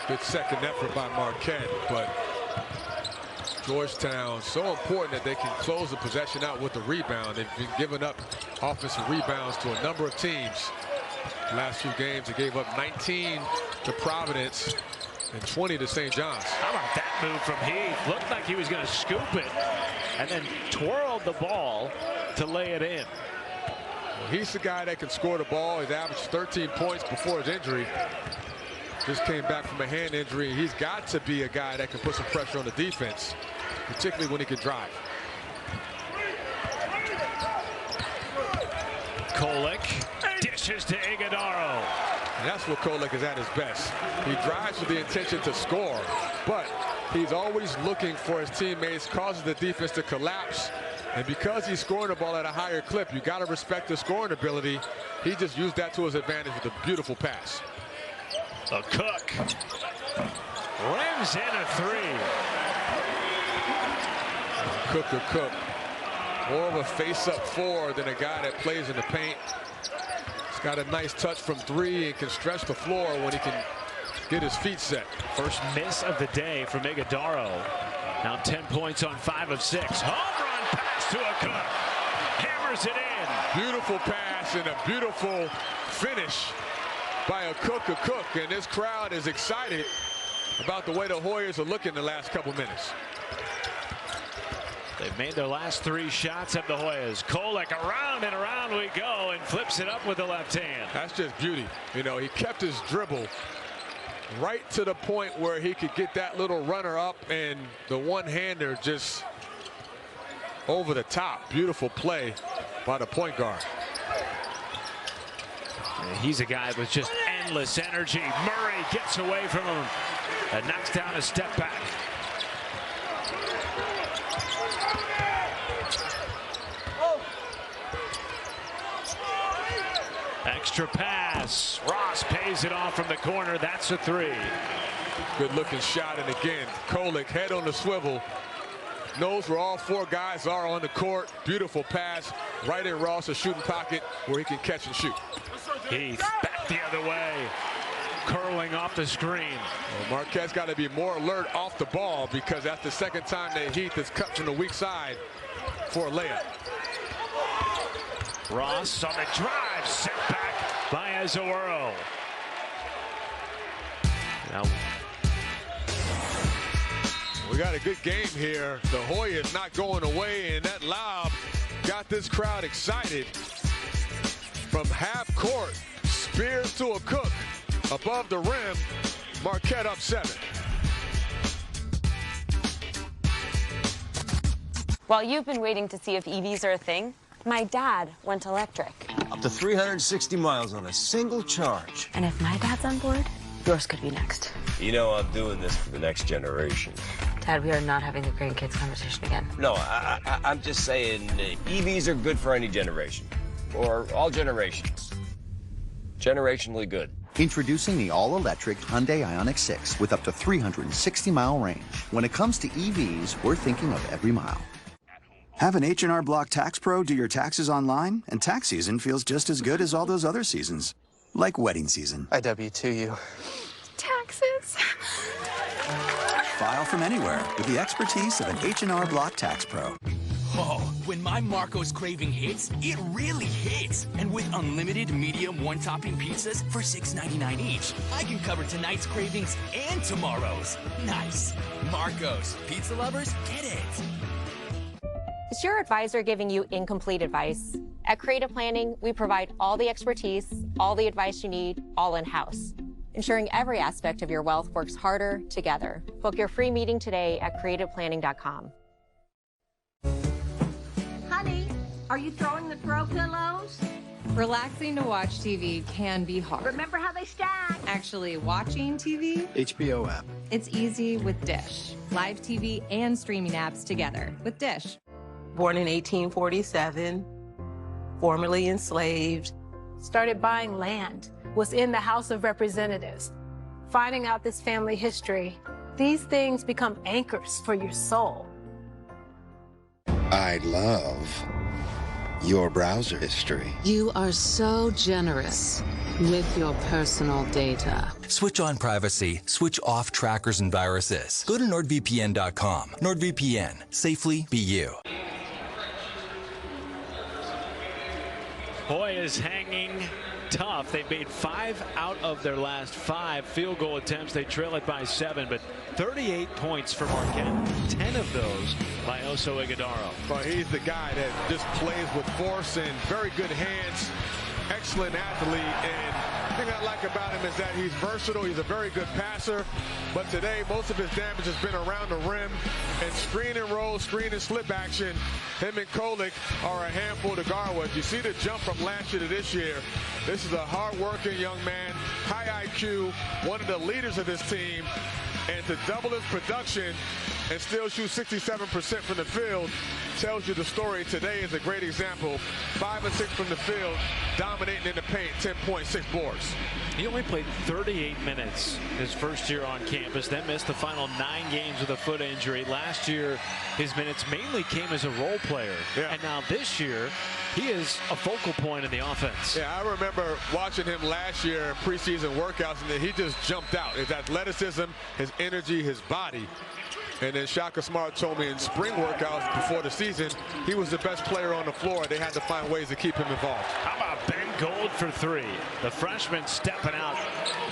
Good second effort by Marquette, but Georgetown, so important that they can close the possession out with the rebound. They've been giving up offensive rebounds to a number of teams. Last 2 games, he gave up 19 to Providence and 20 to St. John's. How about that move from Heath? Looked like he was going to scoop it and then twirled the ball to lay it in. Well, he's the guy that can score the ball. He's averaged 13 points before his injury. Just came back from a hand injury. He's got to be a guy that can put some pressure on the defense, particularly when he can drive. Kolek dishes to Iguodaro. And that's where Kolek is at his best. He drives with the intention to score, but he's always looking for his teammates, causes the defense to collapse. And because he's scoring the ball at a higher clip, you got to respect his scoring ability. He just used that to his advantage with a beautiful pass. A Cook rims in a 3. Cook. More of a face-up 4 than a guy that plays in the paint. He's got a nice touch from 3 and can stretch the floor when he can get his feet set. First miss of the day from Iguodaro. Now 10 points on 5 of 6. Home run pass to a Cook. Hammers it in. Beautiful pass and a beautiful finish by a Cook. And this crowd is excited about the way the Hoyas are looking the last couple minutes. They've made their last 3 shots of the Hoyas. Kolek around and around we go and flips it up with the left hand. That's just beauty. You know, he kept his dribble right to the point where he could get that little runner up and the one-hander just over the top. Beautiful play by the point guard. And he's a guy with just endless energy. Murray gets away from him and knocks down a step back. Extra pass. Ross pays it off from the corner. That's a 3. Good looking shot. And again, Kolek head on the swivel. Knows where all 4 guys are on the court. Beautiful pass right in Ross's shooting pocket where he can catch and shoot. Heath back the other way. Curling off the screen. Well, Marquette's got to be more alert off the ball because that's the second time that Heath is cut from the weak side for a layup. Ross on the drive, set back by Azawaro. Now we got a good game here. The Hoyas not going away, and that lob got this crowd excited. From half court, Spears to a Cook above the rim. Marquette up 7. While you've been waiting to see if EVs are a thing, my dad went electric. Up to 360 miles on a single charge. And if my dad's on board, yours could be next. You know I'm doing this for the next generation. Dad, we are not having the grandkids conversation again. No, I'm just saying EVs are good for any generation. Or all generations. Generationally good. Introducing the all-electric Hyundai Ioniq 6 with up to 360-mile range. When it comes to EVs, we're thinking of every mile. Have an H&R Block Tax Pro do your taxes online, and tax season feels just as good as all those other seasons. Like wedding season. I W-2 you. Taxes. File from anywhere with the expertise of an H&R Block Tax Pro. Oh, when my Marco's craving hits, it really hits. And with unlimited medium one-topping pizzas for $6.99 each, I can cover tonight's cravings and tomorrow's. Nice. Marco's. Pizza lovers, get it. Is your advisor giving you incomplete advice? At Creative Planning, we provide all the expertise, all the advice you need, all in-house, ensuring every aspect of your wealth works harder together. Book your free meeting today at creativeplanning.com. Honey, are you throwing the throw pillows? Relaxing to watch TV can be hard. Remember how they stack? Actually, watching TV? HBO app. It's easy with Dish. Live TV and streaming apps together with Dish. Born in 1847, formerly enslaved. Started buying land, was in the House of Representatives. Finding out this family history, these things become anchors for your soul. I love your browser history. You are so generous with your personal data. Switch on privacy, switch off trackers and viruses. Go to NordVPN.com. NordVPN. Safely be you. Hoyas hanging tough. They made 5 out of their last 5 field goal attempts. They trail it by 7, but 38 points for Marquette. 10 of those by Oso Ighodaro. Well, he's the guy that just plays with force and very good hands. Excellent athlete, and the thing I like about him is that he's versatile. He's a very good passer, but today most of his damage has been around the rim and screen and roll, screen and slip action. Him and Kolek are a handful to guard with. You see the jump from last year to this year. This is a hard-working young man, high IQ, one of the leaders of this team, and to double his production and still shoot 67% from the field tells you the story. Today is a great example. 5 of 6 from the field, dominating in the paint, 10.6 boards. He only played 38 minutes his first year on campus, then missed the final 9 games with a foot injury. Last year, his minutes mainly came as a role player. Yeah. And now this year, he is a focal point in the offense. Yeah, I remember watching him last year in preseason workouts, and he just jumped out. His athleticism, his energy, his body. And then Shaka Smart told me in spring workouts before the season, he was the best player on the floor. They had to find ways to keep him involved. How about Ben Gold for 3? The freshman stepping out.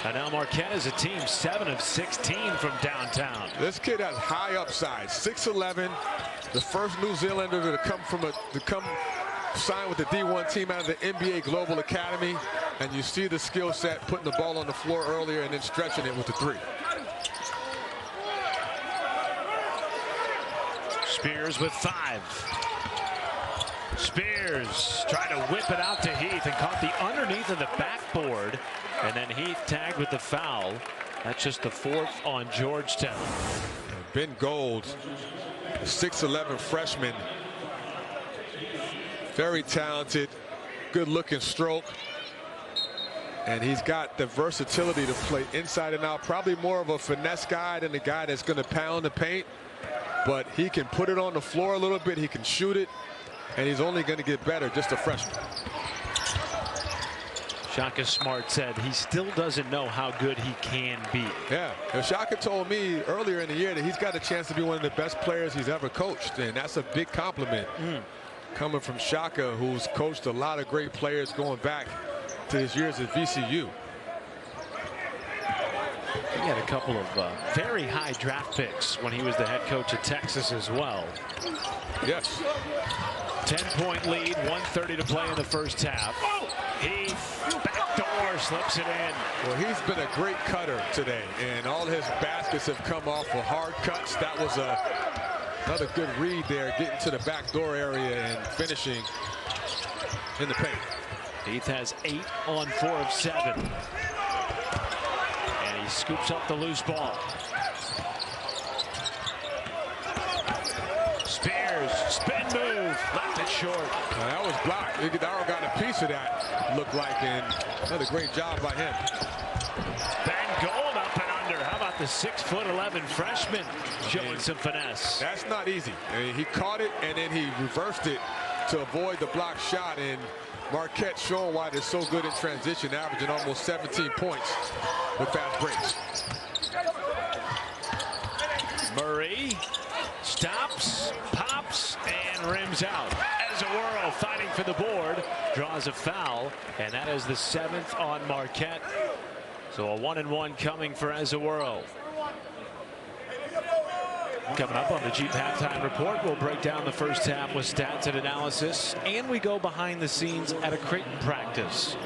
And now Marquette is a team 7 of 16 from downtown. This kid has high upside. 6'11", the first New Zealander to come sign with the D1 team out of the NBA Global Academy. And you see the skill set, putting the ball on the floor earlier and then stretching it with the 3. Spears with 5. Spears trying to whip it out to Heath and caught the underneath of the backboard. And then Heath tagged with the foul. That's just the 4th on Georgetown. Ben Gold, a 6'11" freshman. Very talented, good looking stroke. And he's got the versatility to play inside and out. Probably more of a finesse guy than the guy that's going to pound the paint. But he can put it on the floor a little bit. He can shoot it. And he's only going to get better, just a freshman. Shaka Smart said he still doesn't know how good he can be. Yeah, and Shaka told me earlier in the year that he's got a chance to be one of the best players he's ever coached. And that's a big compliment coming from Shaka, who's coached a lot of great players going back to his years at VCU. He had a couple of very high draft picks when he was the head coach at Texas as well. Yes. 10-point lead, 1:30 to play in the first half. He backdoor slips it in. Well, he's been a great cutter today, and all his baskets have come off of hard cuts. That was another good read there, getting to the backdoor area and finishing in the paint. Heath has 8 on 4 of 7. And he scoops up the loose ball. Spears, spin move, left it short. Now that was blocked. Ighodaro got a piece of that, looked like, and another great job by him. Ben Gold up and under. How about the 6'11" freshman showing some finesse? That's not easy. I mean, he caught it and then he reversed it to avoid the block shot, and Marquette showing why they're so good in transition, averaging almost 17 points with fast breaks. Murray stops, pops, and rims out. Ezeworo fighting for the board, draws a foul, and that is the 7th on Marquette. So a 1-and-1 coming for Ezeworo. Coming up on the Jeep Halftime Report, we'll break down the first half with stats and analysis, and we go behind the scenes at a Creighton practice.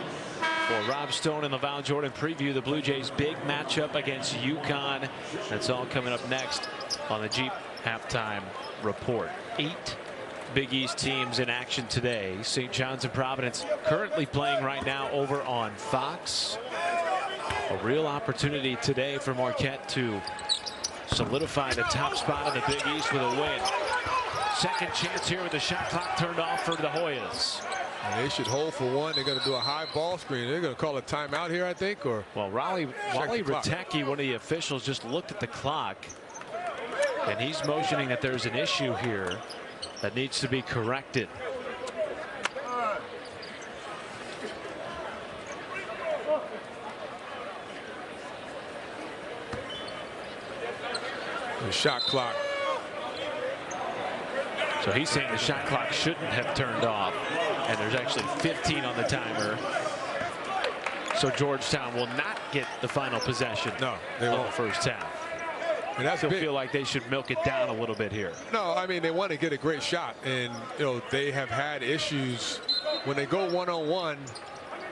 For Rob Stone and LaValle Jordan preview the Blue Jays' big matchup against UConn. That's all coming up next on the Jeep Halftime Report. 8 Big East teams in action today. St. John's and Providence currently playing right now over on Fox. A real opportunity today for Marquette to solidify the top spot in the Big East with a win. Second chance here with the shot clock turned off for the Hoyas. And they should hold for one. They're going to do a high ball screen. They're going to call a timeout here, I think. Or well, Wally Ratecki, one of the officials, just looked at the clock, and he's motioning that there's an issue here that needs to be corrected. The shot clock. So he's saying the shot clock shouldn't have turned off, and there's actually 15 on the timer. So Georgetown will not get the final possession. No, they won't. The first half. And that's I feel like they should milk it down a little bit here. No, I mean, they want to get a great shot. And, you know, they have had issues. When they go one-on-one,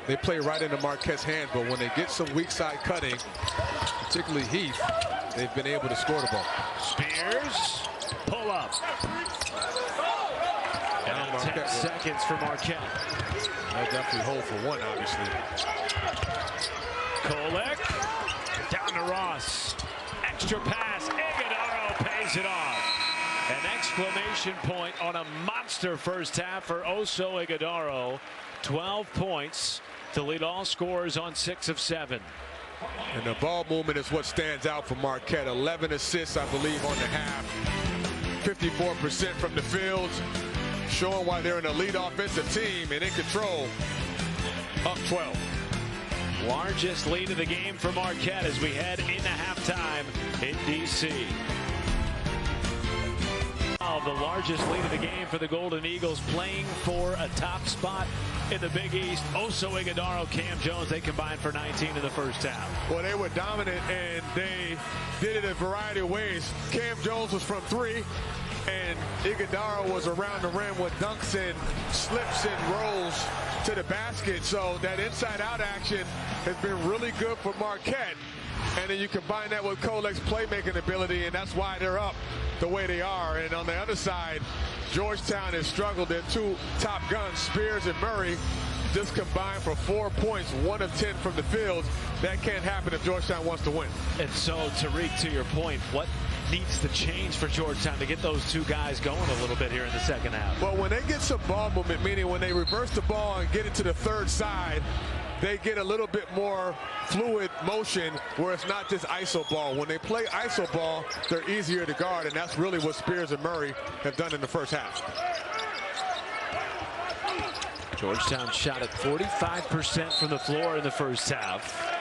they play right into Marquette's hands. But when they get some weak side cutting, particularly Heath, they've been able to score the ball. Spears, pull up. And 10 seconds for Marquette. They'll definitely hold for one, obviously. Kolek, down to Ross. Extra pass, Iguodaro pays it off. An exclamation point on a monster first half for Oso Iguodaro. 12 points to lead all scorers on 6 of 7. And the ball movement is what stands out for Marquette. 11 assists, I believe, on the half. 54% from the field, showing why they're an elite offensive team and in control. Up 12. Largest lead of the game for Marquette as we head into halftime in D.C. The largest lead of the game for the Golden Eagles, playing for a top spot in the Big East. Oso Iguodaro, Cam Jones, they combined for 19 in the first half. Well, they were dominant, and they did it a variety of ways. Cam Jones was from 3, and Iguodaro was around the rim with dunks and slips and rolls to the basket. So that inside-out action has been really good for Marquette. And then you combine that with Kolek's playmaking ability, and that's why they're up the way they are. And on the other side, Georgetown has struggled. Their 2 top guns, Spears and Murray, just combined for 4 points, 1 of 10 from the field. That can't happen if Georgetown wants to win. And so, Tariq, to your point, what needs to change for Georgetown to get those 2 guys going a little bit here in the second half? Well, when they get some ball movement, meaning when they reverse the ball and get it to the third side, they get a little bit more fluid motion where it's not just iso ball. When they play iso ball, they're easier to guard, and that's really what Spears and Murray have done in the first half. Georgetown shot at 45% from the floor in the first half.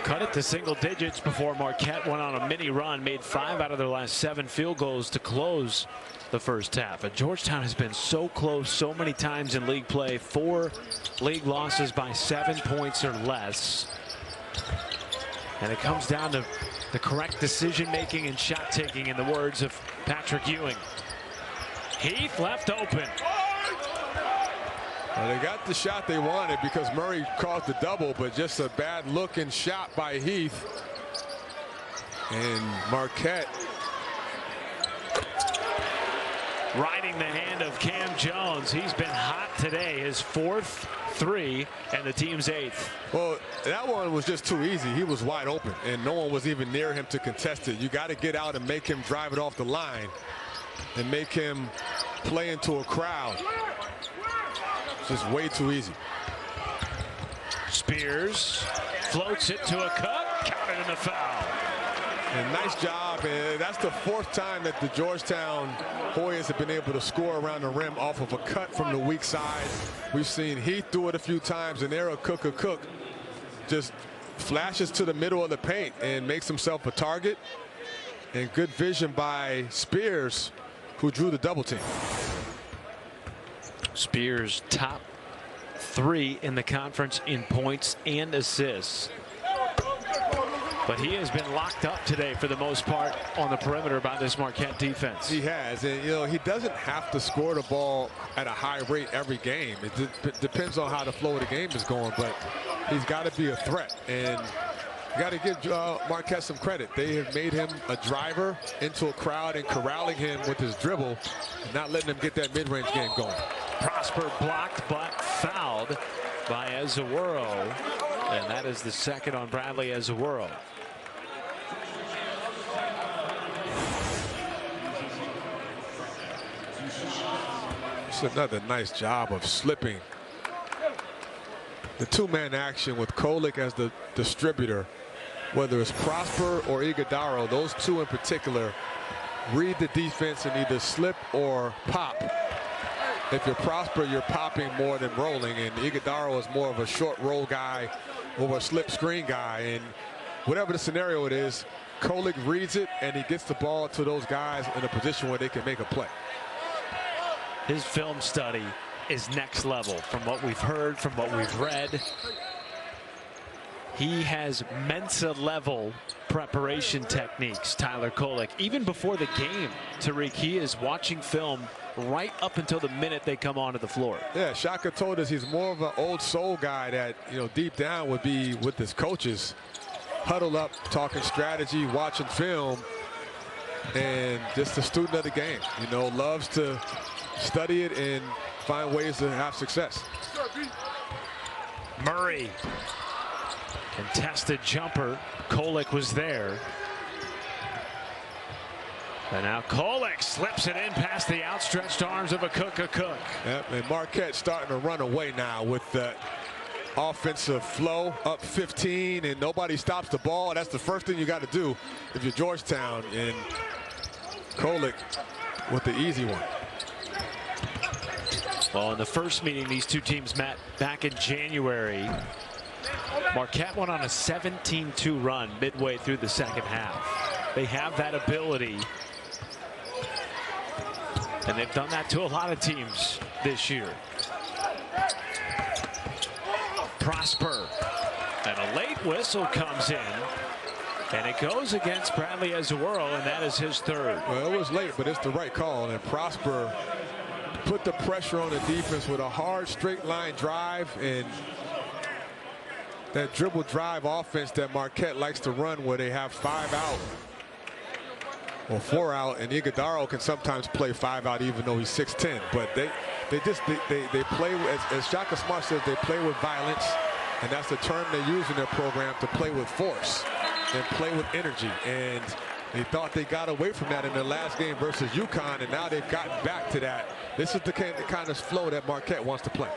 Cut it to single digits before Marquette went on a mini run, made 5 out of their last 7 field goals to close the first half. And Georgetown has been so close so many times in league play. 4 league losses by 7 points or less. And it comes down to the correct decision making and shot taking, in the words of Patrick Ewing. Heath left open. Well, they got the shot they wanted because Murray caused the double, but just a bad looking shot by Heath. And Marquette riding the hand of Cam Jones. He's been hot today. His 4th 3 and the team's 8th. Well, that one was just too easy. He was wide open and no one was even near him to contest it. You got to get out and make him drive it off the line and make him play into a crowd. It's just way too easy. Spears floats it to a cut, counted in the foul. And nice job. And that's the 4th time that the Georgetown Hoyas have been able to score around the rim off of a cut from the weak side. We've seen Heath do it a few times, and there a Cook just flashes to the middle of the paint and makes himself a target. And good vision by Spears, who drew the double team. Spears top 3 in the conference in points and assists. But he has been locked up today for the most part on the perimeter by this Marquette defense. He has, and you know, he doesn't have to score the ball at a high rate every game. It depends on how the flow of the game is going, but he's got to be a threat. And you got to give Marquette some credit. They have made him a driver into a crowd and corralling him with his dribble, and not letting him get that mid-range game going. Prosper blocked but fouled by Ezeworo, and that is the 2nd on Bradley Ezeworo. It's another nice job of slipping. The 2-man action with Kolek as the distributor, whether it's Prosper or Iguodaro, those 2 in particular read the defense and either slip or pop. If you're Prosper, you're popping more than rolling, and Iguodaro is more of a short roll guy or a slip screen guy. And whatever the scenario it is, Kolek reads it and he gets the ball to those guys in a position where they can make a play. His film study is next level from what we've heard, from what we've read. He has Mensa level preparation techniques, Tyler Kolek. Even before the game, Tariq, he is watching film right up until the minute they come onto the floor. Yeah, Shaka told us he's more of an old soul guy that, you know, deep down would be with his coaches, huddled up, talking strategy, watching film, and just a student of the game. You know, loves to study it and find ways to have success. Murray, contested jumper. Kolek was there. And now Kolek slips it in past the outstretched arms of a Cook. Yep, and Marquette starting to run away now with the offensive flow, up 15, and nobody stops the ball. That's the first thing you got to do if you're Georgetown. And Kolek with the easy one. Well, in the first meeting these two teams met back in January, Marquette went on a 17-2 run midway through the second half. They have that ability, and they've done that to a lot of teams this year. Prosper, and a late whistle comes in, and it goes against Bradley Ezeworo, and that is his third. Well, it was late, but it's the right call, and Prosper put the pressure on the defense with a hard straight line drive, and that dribble drive offense that Marquette likes to run, where they have 5 out or 4 out, and Iguodaro can sometimes play 5 out even though he's 6'10". But they play, as Shaka Smart says, they play with violence, and that's the term they use in their program, to play with force and play with energy. And they thought they got away from that in their last game versus UConn, and now they've gotten back to that. This is the kind of flow that Marquette wants to play.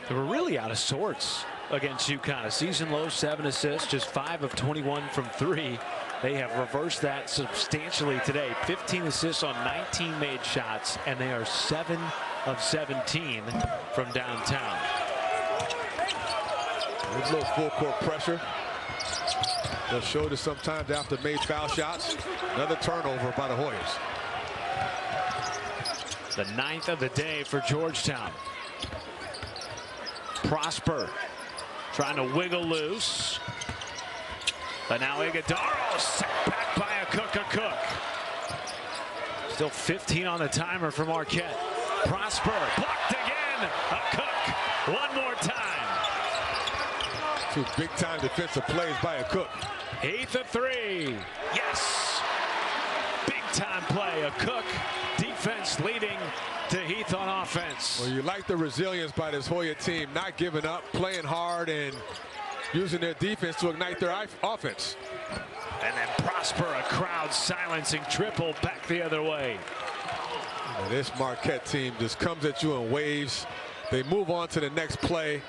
They were really out of sorts against UConn. A season low 7 assists, just 5 of 21 from 3. They have reversed that substantially today. 15 assists on 19 made shots, and they are 7 of 17 from downtown. A little full court pressure. They'll show this sometimes after made foul shots. Another turnover by the Hoyas. The 9th of the day for Georgetown. Prosper trying to wiggle loose. But now Iguodaro set back by a Cook. Still 15 on the timer for Marquette. Prosper blocked again. A Cook one more time. 2 big-time defensive plays by a Cook. 8th of 3. Yes. Big-time play. A Cook defense leading to Heath on offense. Well, you like the resilience by this Hoya team, not giving up, playing hard, and using their defense to ignite their offense. And then Prosper, a crowd silencing triple back the other way. And this Marquette team just comes at you in waves. They move on to the next play.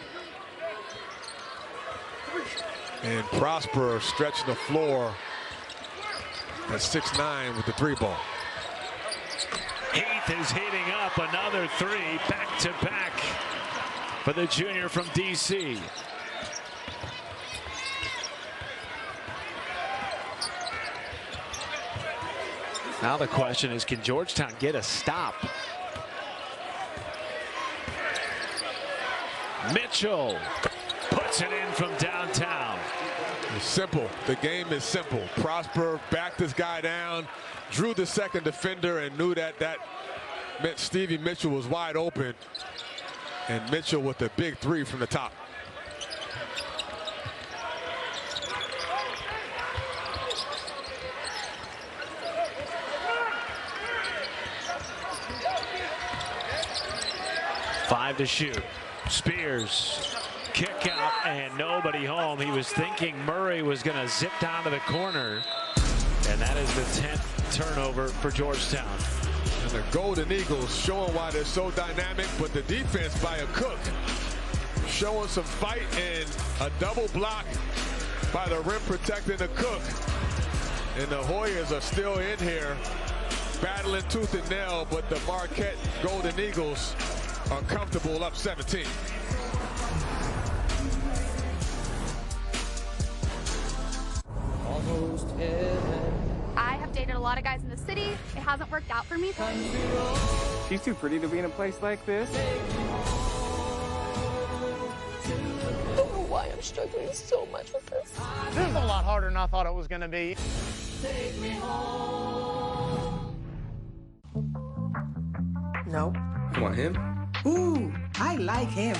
And Prosper stretching the floor at 6'9" with the 3-ball. Heath is heating up another 3 back-to-back for the junior from D.C. Now the question is, can Georgetown get a stop? Mitchell puts it in from downtown. It's simple. The game is simple. Prosper backed this guy down, drew the second defender, and knew that meant Stevie Mitchell was wide open. And Mitchell with the big 3 from the top. Five to shoot. Spears, kick out, and nobody home. He was thinking Murray was going to zip down to the corner, and that is the 10th turnover for Georgetown. And the Golden Eagles showing why they're so dynamic, but the defense by a Cook showing some fight, and a double block by the rim protecting the Cook. And the Hoyas are still in here battling tooth and nail, but the Marquette Golden Eagles are comfortable up 17. I have dated a lot of guys in the city. It hasn't worked out for me. She's too pretty to be in a place like this. I don't know why I'm struggling so much with this. This is a lot harder than I thought it was going to be. Take me home. No. You want him? Ooh, I like him.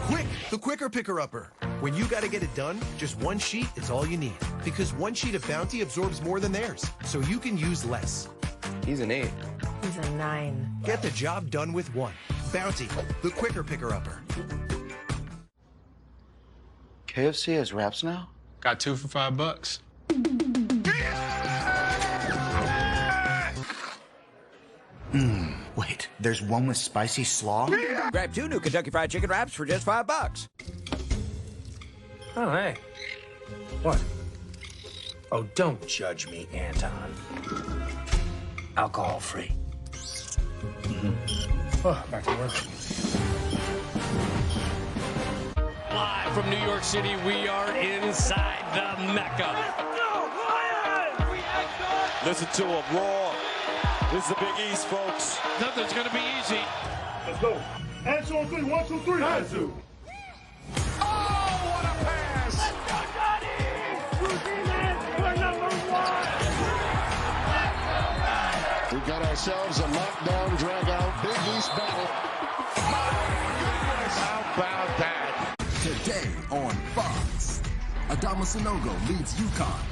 Quick, the quicker picker-upper. When you gotta get it done, just one sheet is all you need. Because one sheet of Bounty absorbs more than theirs, so you can use less. He's an 8. He's a 9. Get the job done with one. Bounty, the quicker picker-upper. KFC has wraps now? Got 2 for $5. Wait, there's one with spicy slaw? Grab 2 new Kentucky Fried Chicken wraps for just $5. Oh, hey. What? Oh, don't judge me, Anton. Alcohol-free. Oh, back to work. Live from New York City, we are inside the Mecca. Listen to him roar. This is the Big East, folks. Nothing's going to be easy. Let's go. Hands on 3. 1, 2, 3. Hands 2. Oh, what a pass! Let's go, Johnny! We're number 1. We got ourselves a lockdown, drag-out, Big East battle. How about that? Today on Fox, Adama Sanogo leads UConn.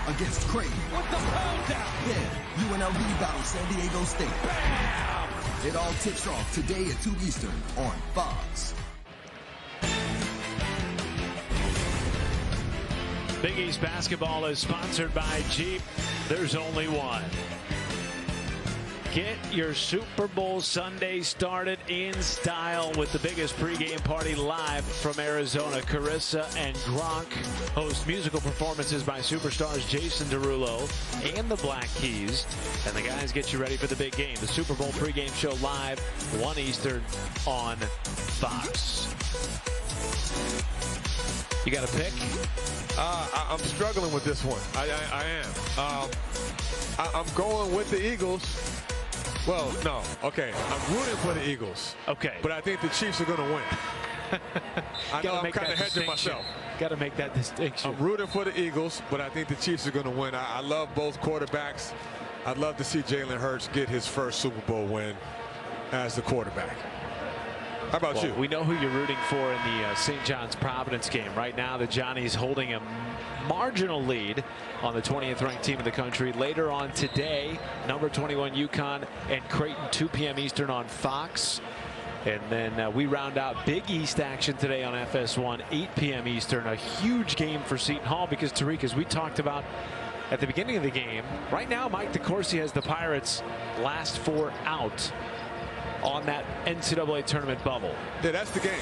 Against Creighton. With the pound down. Then UNLV battles San Diego State. Bam! It all tips off today at 2 Eastern on Fox. Big East basketball is sponsored by Jeep. There's only one. Get your Super Bowl Sunday started in style with the biggest pregame party live from Arizona. Carissa and Gronk host musical performances by superstars Jason Derulo and the Black Keys. And the guys get you ready for the big game. The Super Bowl pregame show live, 1 Eastern on Fox. You got a pick? I'm struggling with this one. I am. I'm going with the Eagles. Well, no. Okay. I'm rooting for the Eagles. Okay. But I think the Chiefs are going to win. I know I'm kind of hedging myself. Got to make that distinction. I'm rooting for the Eagles, but I think the Chiefs are going to win. I love both quarterbacks. I'd love to see Jalen Hurts get his first Super Bowl win as the quarterback. How about you? We know who you're rooting for in the St. John's Providence game. Right now, the Johnnies holding a marginal lead on the 20th ranked team in the country. Later on today, number 21 UConn and Creighton, 2 p.m. Eastern on Fox. And then we round out Big East action today on FS1, 8 p.m. Eastern. A huge game for Seton Hall because, Tariq, as we talked about at the beginning of the game, right now Mike DeCourcy has the Pirates last 4 out on that NCAA tournament bubble. Yeah, that's the game.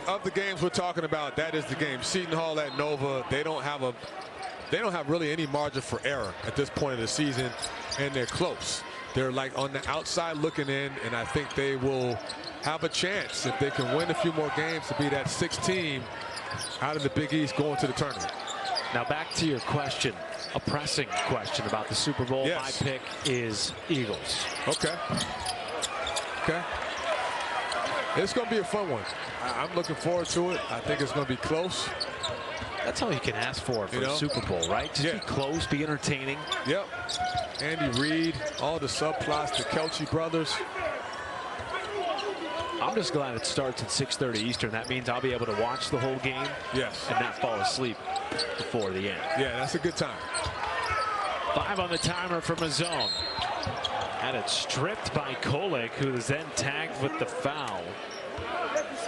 Of the games we're talking about, that is the game. Seton Hall at Nova, they don't have really any margin for error at this point of the season, and they're close. They're like on the outside looking in, and I think they will have a chance if they can win a few more games to be that 6th team out of the Big East going to the tournament. Now back to your question, a pressing question about the Super Bowl. Yes. My pick is Eagles. Okay. Okay. It's going to be a fun one. I'm looking forward to it. I think it's going to be close. That's all you can ask for a Super Bowl, right? Just be close, be entertaining. Yep. Andy Reid, all the subplots, the Kelce brothers. I'm just glad it starts at 6:30 Eastern. That means I'll be able to watch the whole game. Yes. And not fall asleep before the end. Yeah, that's a good time. 5 on the timer for Mozone. Had it stripped by Kolek, who is then tagged with the foul.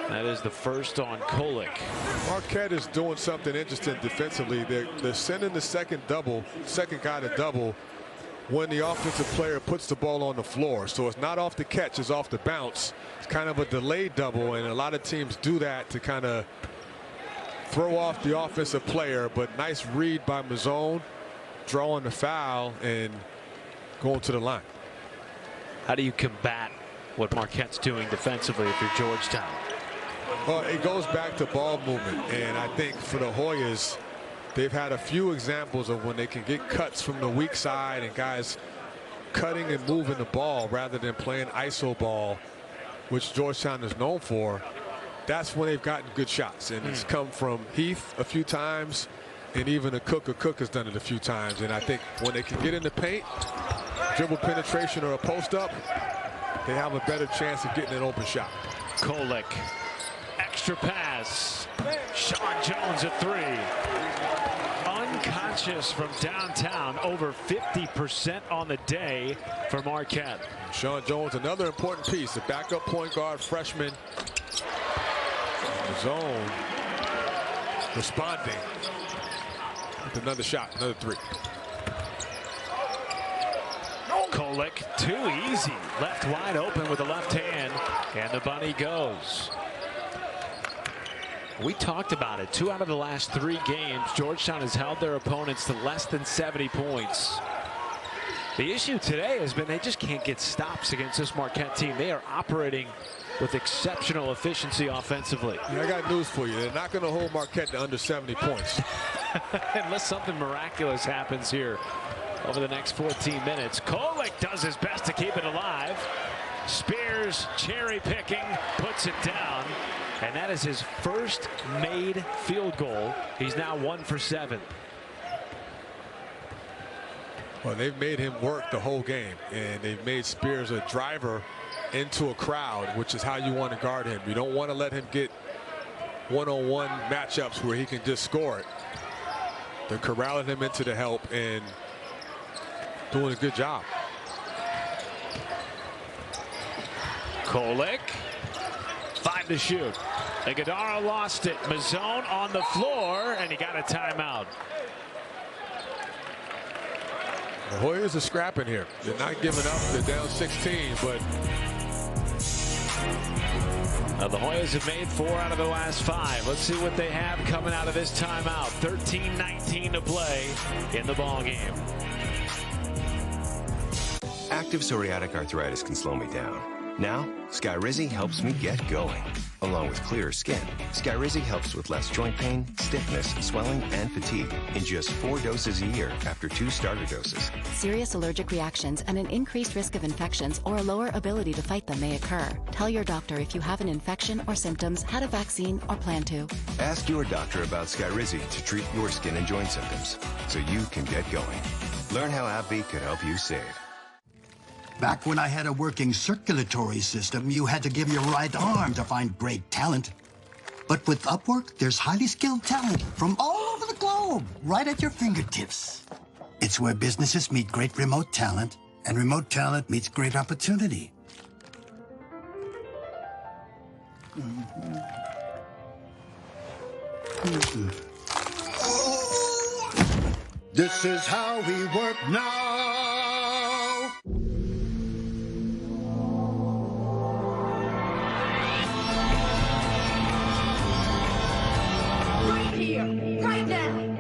That is the first on Kolek. Marquette is doing something interesting defensively. They're sending the second guy to double when the offensive player puts the ball on the floor. So it's not off the catch, it's off the bounce. It's kind of a delayed double, and a lot of teams do that to kind of throw off the offensive player. But nice read by Mozone, drawing the foul and going to the line. How do you combat what Marquette's doing defensively if you're Georgetown? Well, it goes back to ball movement, and I think for the Hoyas, they've had a few examples of when they can get cuts from the weak side and guys cutting and moving the ball rather than playing iso ball, which Georgetown is known for. That's when they've gotten good shots, and it's come from Heath a few times, and even a Cook has done it a few times. And I think when they can get in the paint, dribble penetration or a post up, they have a better chance of getting an open shot. Kolek, extra pass. Sean Jones at three. Unconscious from downtown, over 50% on the day for Marquette. Sean Jones, another important piece, the backup point guard freshman. Zone responding with another shot, another three. Kolek, too easy. Left wide open with the left hand, and the bunny goes. We talked about it. 2 out of the last 3 games, Georgetown has held their opponents to less than 70 points. The issue today has been they just can't get stops against this Marquette team. They are operating with exceptional efficiency offensively. Yeah, I got news for you. They're not going to hold Marquette to under 70 points. Unless something miraculous happens here over the next 14 minutes. Kolek does his best to keep it alive. Spears cherry picking, puts it down. And that is his first made field goal. He's now 1 for 7. Well, they've made him work the whole game, and they've made Spears a driver into a crowd, which is how you want to guard him. You don't want to let him get one-on-one matchups where he can just score it. They're corralling him into the help and doing a good job. Kolek, 5 to shoot. Iguodala lost it. Mozone on the floor, and he got a timeout. The Hoyas are scrapping here. They're not giving up. They're down 16, but the Hoyas have made 4 out of the last 5. Let's see what they have coming out of this timeout. 13-19 to play in the ball game. Active psoriatic arthritis can slow me down. Now, Skyrizi helps me get going. Along with clearer skin, Skyrizi helps with less joint pain, stiffness, swelling, and fatigue in just 4 doses a year after 2 starter doses. Serious allergic reactions and an increased risk of infections or a lower ability to fight them may occur. Tell your doctor if you have an infection or symptoms, had a vaccine, or plan to. Ask your doctor about Skyrizi to treat your skin and joint symptoms so you can get going. Learn how AbbVie could help you save. Back when I had a working circulatory system, you had to give your right arm to find great talent. But with Upwork, there's highly skilled talent from all over the globe, right at your fingertips. It's where businesses meet great remote talent, and remote talent meets great opportunity. This is how we work now. Right here, right now.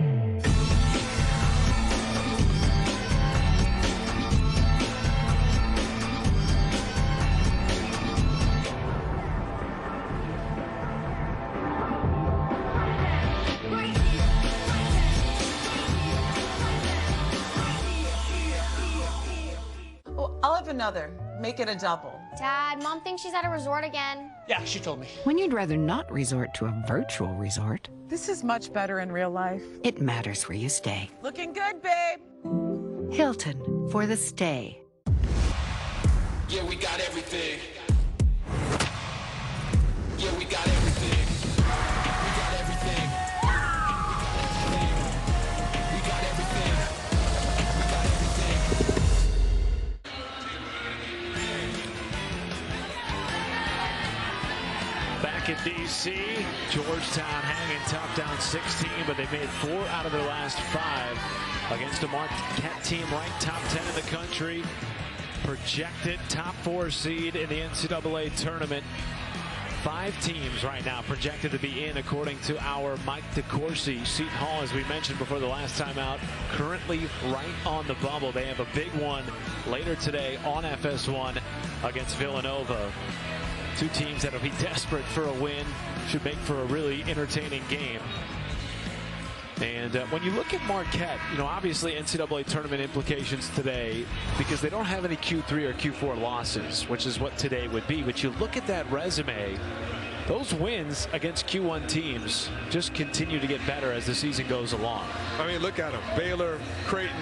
I'll have another. Make it a double. Dad, Mom thinks she's at a resort again. Yeah, she told me. When you'd rather not resort to a virtual resort, This is much better in real life. it matters where you stay. Looking good, babe. Hilton for the stay. Yeah, we got everything. Yeah, we got everything. We got everything. We got everything. We got everything. Back in D.C., Georgetown hanging tough, down 16, but they made 4 out of their last 5 against a Marquette team ranked top 10 in the country, projected top 4 seed in the NCAA tournament. 5 teams right now projected to be in, according to our Mike DeCourcy. Seton Hall, as we mentioned before the last time out, currently right on the bubble. They have a big one later today on FS1 against Villanova. Two teams that will be desperate for a win. Should make for a really entertaining game. And when you look at Marquette, obviously NCAA tournament implications today because they don't have any Q3 or Q4 losses, which is what today would be. But you look at that resume, those wins against Q1 teams just continue to get better as the season goes along. I mean, look at them. Baylor, Creighton,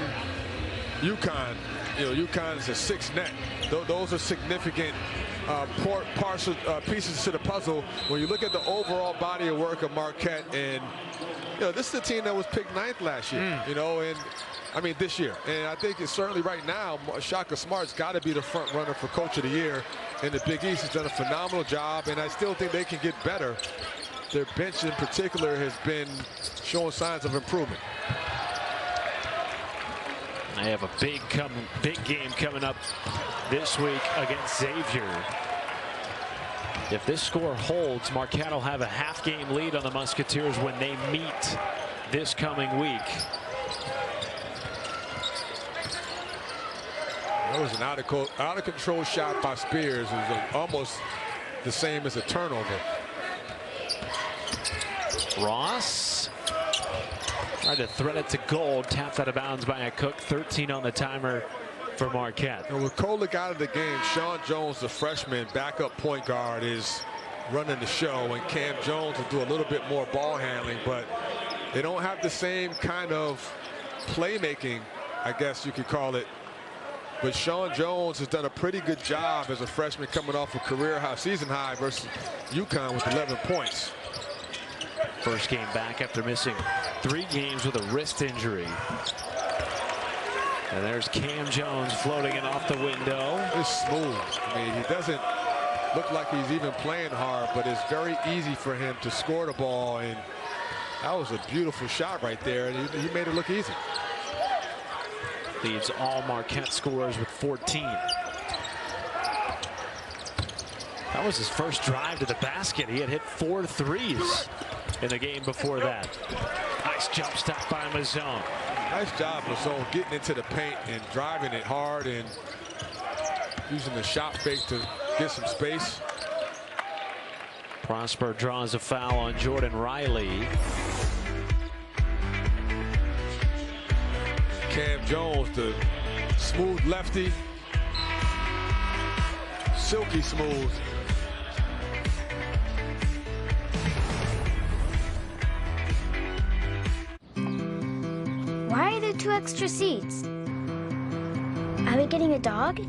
UConn. UConn is a 6 net. Those are significant pieces to the puzzle when you look at the overall body of work of Marquette. And this is a team that was picked 9th last year, and I mean this year. And I think it's certainly right now, Shaka Smart's got to be the front runner for Coach of the Year in the Big East. Has done a phenomenal job, and I still think they can get better. Their bench in particular has been showing signs of improvement. They have a big game coming up this week against Xavier. If this score holds, Marquette will have a half-game lead on the Musketeers when they meet this coming week. That was an out-of-control shot by Spears. It was almost the same as a turnover. Ross tried to thread it to goal, tapped out of bounds by a Cook. 13 on the timer for Marquette. And with Kolek out of the game, Sean Jones, the freshman backup point guard, is running the show, and Cam Jones will do a little bit more ball handling, but they don't have the same kind of playmaking, I guess you could call it. But Sean Jones has done a pretty good job as a freshman coming off a career high, season high versus UConn with 11 points. First game back after missing 3 games with a wrist injury. And there's Cam Jones floating it off the window. It's smooth. I mean, he doesn't look like he's even playing hard, but it's very easy for him to score the ball. And that was a beautiful shot right there. And he made it look easy. Leads all Marquette scorers with 14. That was his first drive to the basket. He had hit 4 threes in the game before that. Nice jump stop by Mozone. Nice job, Mozone, getting into the paint and driving it hard and using the shot fake to get some space. Prosper draws a foul on Jordan Riley. Cam Jones, the smooth lefty. Silky smooth. Why are there 2 extra seats? Are we getting a dog?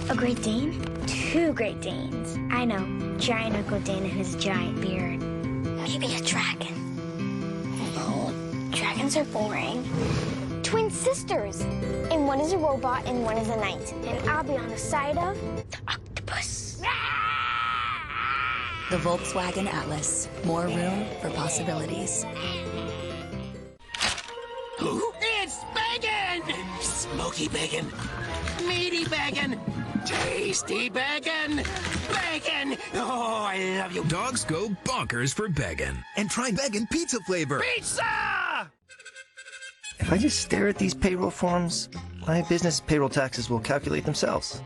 A Great Dane? 2 Great Danes. I know. Giant Uncle Dane and his giant beard. Maybe a dragon. No, dragons are boring. Twin sisters. And one is a robot and one is a knight. And I'll be on the side of the octopus. The Volkswagen Atlas. More room for possibilities. It's bacon! Smoky bacon, meaty bacon, tasty bacon, bacon! Oh, I love you. Dogs go bonkers for bacon. And try bacon pizza flavor. Pizza! If I just stare at these payroll forms, my business payroll taxes will calculate themselves,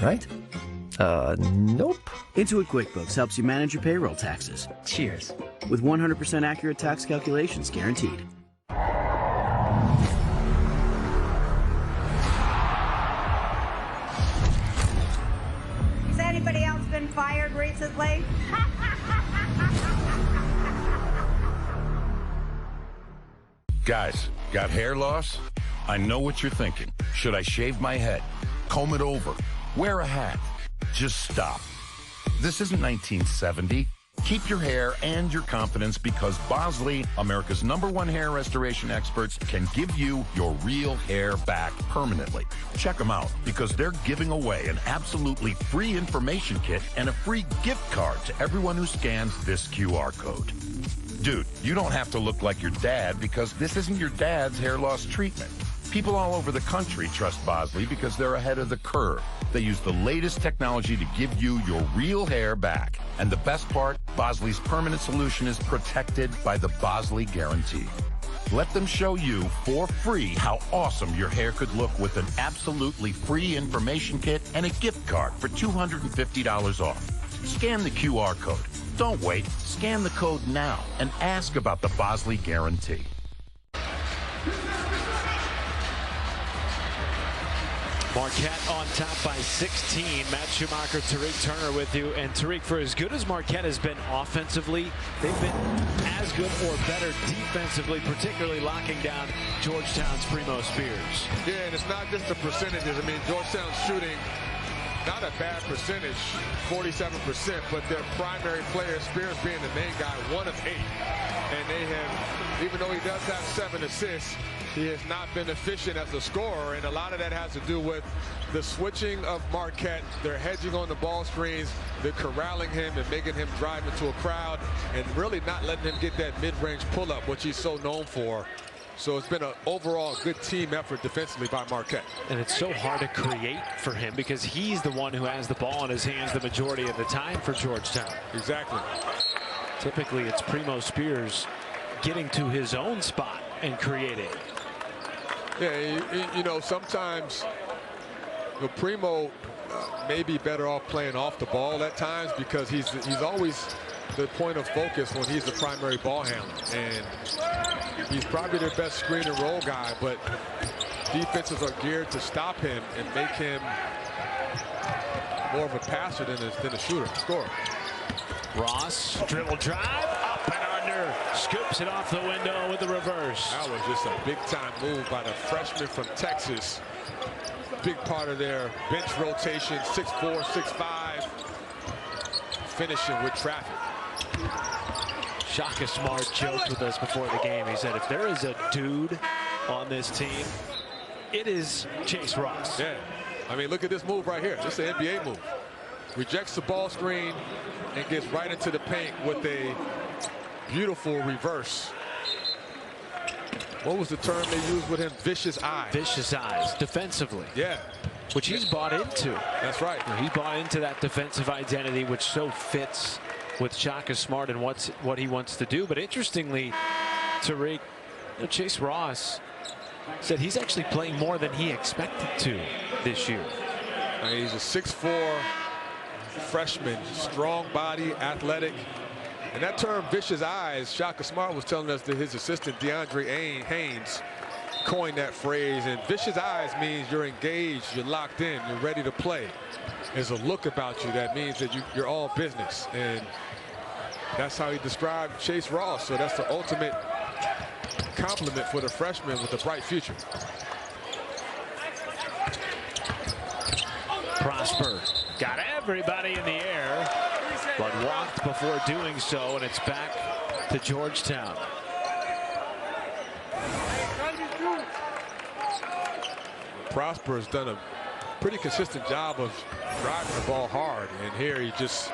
right? Nope. Intuit QuickBooks helps you manage your payroll taxes. Cheers. With 100% accurate tax calculations guaranteed. Has anybody else been fired recently? Guys, got hair loss? I know what you're thinking. Should I shave my head? Comb it over? Wear a hat? Just stop. This isn't 1970. Keep your hair and your confidence because Bosley, America's #1 hair restoration experts, can give you your real hair back permanently. Check them out because they're giving away an absolutely free information kit and a free gift card to everyone who scans this QR code. Dude, you don't have to look like your dad because this isn't your dad's hair loss treatment. People all over the country trust Bosley because they're ahead of the curve. They use the latest technology to give you your real hair back. And the best part, Bosley's permanent solution is protected by the Bosley Guarantee. Let them show you for free how awesome your hair could look with an absolutely free information kit and a gift card for $250 off. Scan the QR code. Don't wait. Scan the code now and ask about the Bosley Guarantee. Marquette on top by 16. Matt Schumacher, Tariq Turner with you. And Tariq, for as good as Marquette has been offensively, they've been as good or better defensively, particularly locking down Georgetown's Primo Spears. Yeah, and it's not just the percentages. I mean, Georgetown's shooting not a bad percentage, 47%, but their primary player, Spears being the main guy, 1 of 8. And they have, even though he does have 7 assists, he has not been efficient as a scorer, and a lot of that has to do with the switching of Marquette. They're hedging on the ball screens. They're corralling him and making him drive into a crowd and really not letting him get that mid-range pull-up, which he's so known for. So it's been an overall good team effort defensively by Marquette. And it's so hard to create for him because he's the one who has the ball in his hands the majority of the time for Georgetown. Exactly. Typically, it's Primo Spears getting to his own spot and creating. Yeah, you know, sometimes the Primo may be better off playing off the ball at times because he's always the point of focus when he's the primary ball handler. And he's probably their best screen and roll guy, but defenses are geared to stop him and make him more of a passer than a shooter, scorer. Ross, dribble drive, up and under, scoops it off the window with the reverse. That was just a big-time move by the freshman from Texas. Big part of their bench rotation, 6'4", 6'5", finishing with traffic. Shaka Smart joked with us before the game. He said, if there is a dude on this team, it is Chase Ross. Yeah. I mean, look at this move right here. This is an NBA move. Rejects the ball screen and gets right into the paint with a beautiful reverse. What was the term they used with him? Vicious eyes. Vicious eyes, defensively. Yeah. Which he's bought into. That's right. He's bought into that defensive identity, which so fits with Shaka Smart and what he wants to do. But interestingly, Tariq, Chase Ross said he's actually playing more than he expected to this year. I mean, he's a 6'4" freshman, strong body, athletic. And that term, vicious eyes, Shaka Smart was telling us that his assistant, DeAndre Haynes, coined that phrase. And vicious eyes means you're engaged, you're locked in, you're ready to play. There's a look about you that means that you're all business. And that's how he described Chase Ross. So that's the ultimate compliment for the freshman with a bright future. Prosper got everybody in the air, but walked before doing so, and it's back to Georgetown. Prosper has done a pretty consistent job of driving the ball hard, and here he just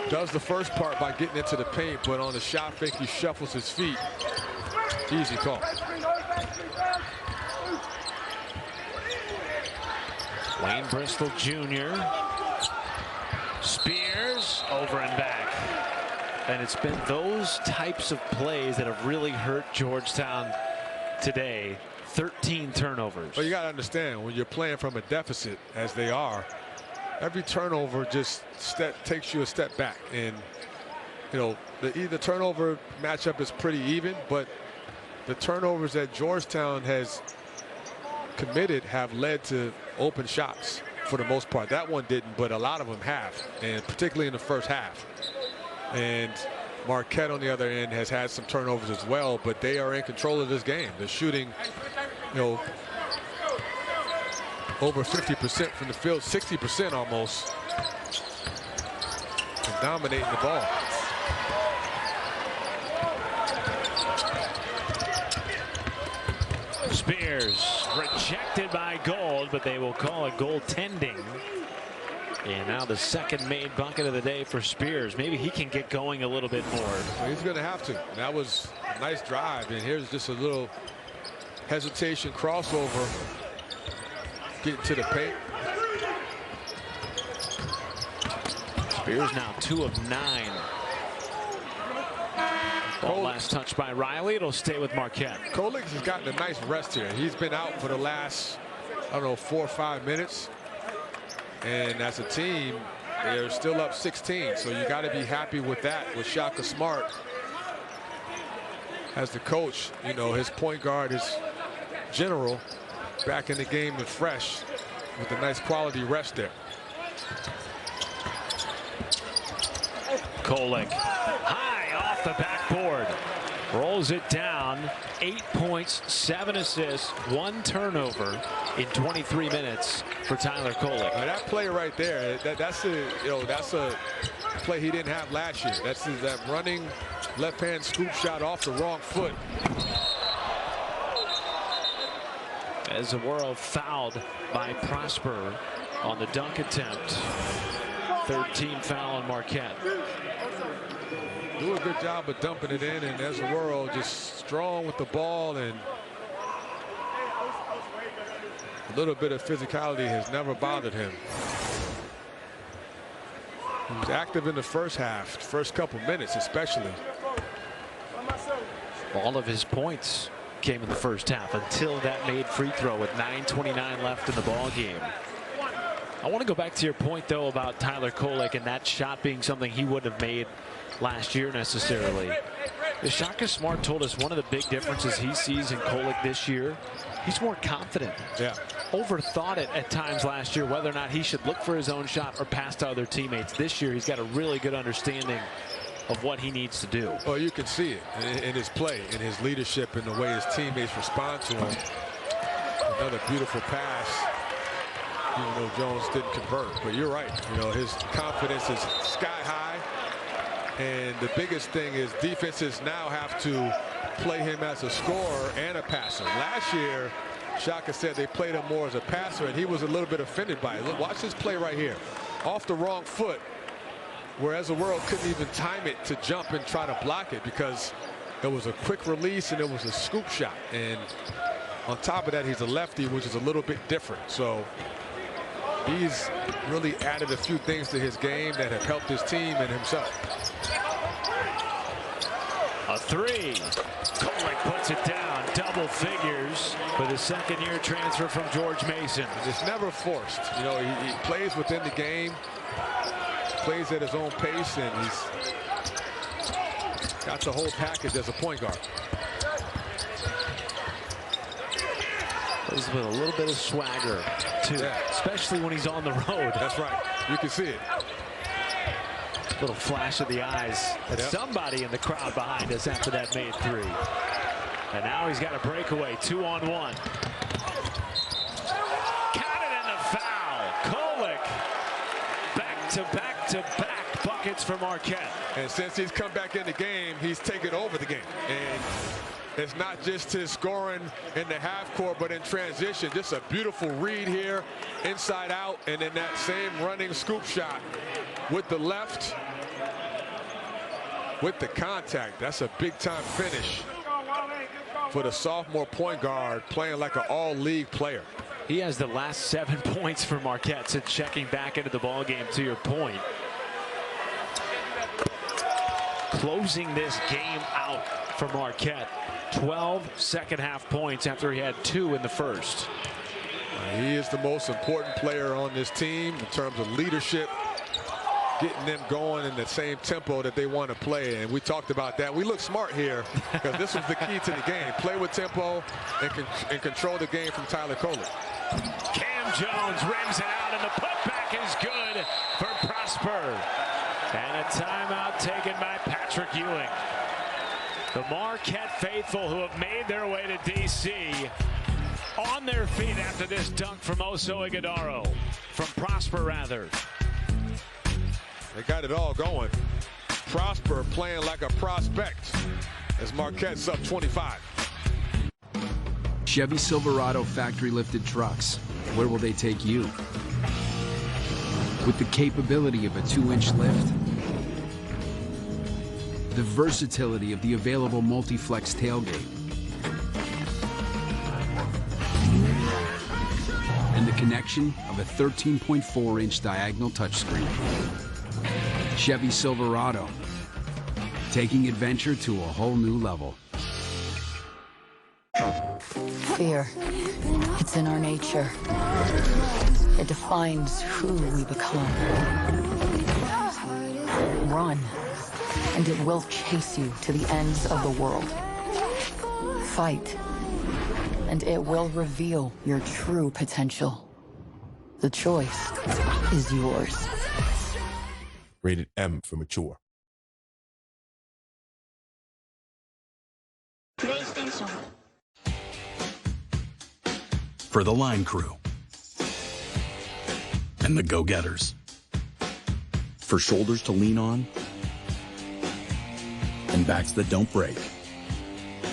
does the first part by getting into the paint, but on the shot fake he shuffles his feet. Easy call. Wayne Bristol Jr. Spears over and back. And it's been those types of plays that have really hurt Georgetown today. 13 turnovers. Well, you got to understand, when you're playing from a deficit, as they are, every turnover just takes you a step back. And, you know, the turnover matchup is pretty even, but the turnovers that Georgetown has committed have led to open shots for the most part. That one didn't, but a lot of them have, and particularly in the first half. And Marquette, on the other end, has had some turnovers as well, but they are in control of this game. They're shooting, you know, over 50% from the field, 60% almost, and dominating the ball. Spears rejected by Gold, but they will call it goaltending. And now the second made bucket of the day for Spears. Maybe he can get going a little bit more. Well, he's going to have to. That was a nice drive, and here's just a little hesitation crossover. Getting to the paint. Spears now 2 of 9 Ball last touch by Riley. It'll stay with Marquette. Kolek has gotten a nice rest here. He's been out for the last, I don't know, 4 or 5 minutes. And as a team, they're still up 16. So you got to be happy with that, with Shaka Smart. As the coach, you know, his point guard is general, back in the game and fresh with a nice quality rest there. Kolek high off the backboard, rolls it down. 8 points, 7 assists, 1 turnover in 23 minutes for Tyler Kolek. That play right there, that's a play he didn't have last year. That's that running left-hand scoop shot off the wrong foot. As the world fouled by Prosper on the dunk attempt. 3rd team foul on Marquette. Do a good job of dumping it in, and as the world just strong with the ball, and a little bit of physicality has never bothered him. He was active in the first half, first couple minutes especially. All of his points came in the first half until that made free throw with 9:29 left in the ball game. I want to go back to your point, though, about Tyler Kolek and that shot being something he wouldn't have made last year necessarily. Shaka Smart told us one of the big differences he sees in Kolek this year, he's more confident. Yeah. Overthought it at times last year, whether or not he should look for his own shot or pass to other teammates. This year, he's got a really good understanding of what he needs to do. Well, you can see it in his play, in his leadership, and the way his teammates respond to him. Another beautiful pass, even though Jones didn't convert. But you're right. You know, his confidence is sky high. And the biggest thing is defenses now have to play him as a scorer and a passer. Last year, Shaka said they played him more as a passer, and he was a little bit offended by it. Look, watch this play right here. Off the wrong foot, whereas the world couldn't even time it to jump and try to block it because it was a quick release and it was a scoop shot. And on top of that, he's a lefty, which is a little bit different. So he's really added a few things to his game that have helped his team and himself. A 3. Kolek puts it down, double figures for the second-year transfer from George Mason. It's never forced. You know, he plays within the game, plays at his own pace, and he's got the whole package as a point guard. Plays with a little bit of swagger, too, especially when he's on the road. That's right. You can see it. Little flash of the eyes at somebody in the crowd behind us after that made 3. And now he's got a breakaway, 2-on-1. Counted in the foul. Kolek back-to-back-to-back buckets for Marquette. And since he's come back in the game, he's taken over the game. And it's not just his scoring in the half court, but in transition. Just a beautiful read here, inside out, and then that same running scoop shot with the left, with the contact. That's a big-time finish for the sophomore point guard, playing like an all-league player. He has the last 7 points for Marquette since checking back into the ball game, to your point. Closing this game out for Marquette. 12 second-half points after he had 2 in the first. He is the most important player on this team in terms of leadership, getting them going in the same tempo that they want to play. And we talked about that. We look smart here because this was the key to the game. Play with tempo and control the game from Tyler Kolek. Cam Jones rims it out, and the putback is good for Prosper. And a timeout taken by Patrick Ewing. The Marquette faithful, who have made their way to D.C., on their feet after this dunk from Oso Ighodaro. From Prosper, rather. They got it all going. Prosper playing like a prospect as Marquette's up 25. Chevy Silverado factory lifted trucks. Where will they take you? With the capability of a 2-inch lift, the versatility of the available multi-flex tailgate, and the connection of a 13.4-inch diagonal touchscreen. Chevy Silverado. taking adventure to a whole new level. Fear. It's in our nature. It defines who we become. Run, and it will chase you to the ends of the world. Fight, and it will reveal your true potential. The choice is yours. Rated M for mature. PlayStation. For the line crew and the go-getters. For shoulders to lean on and backs that don't break.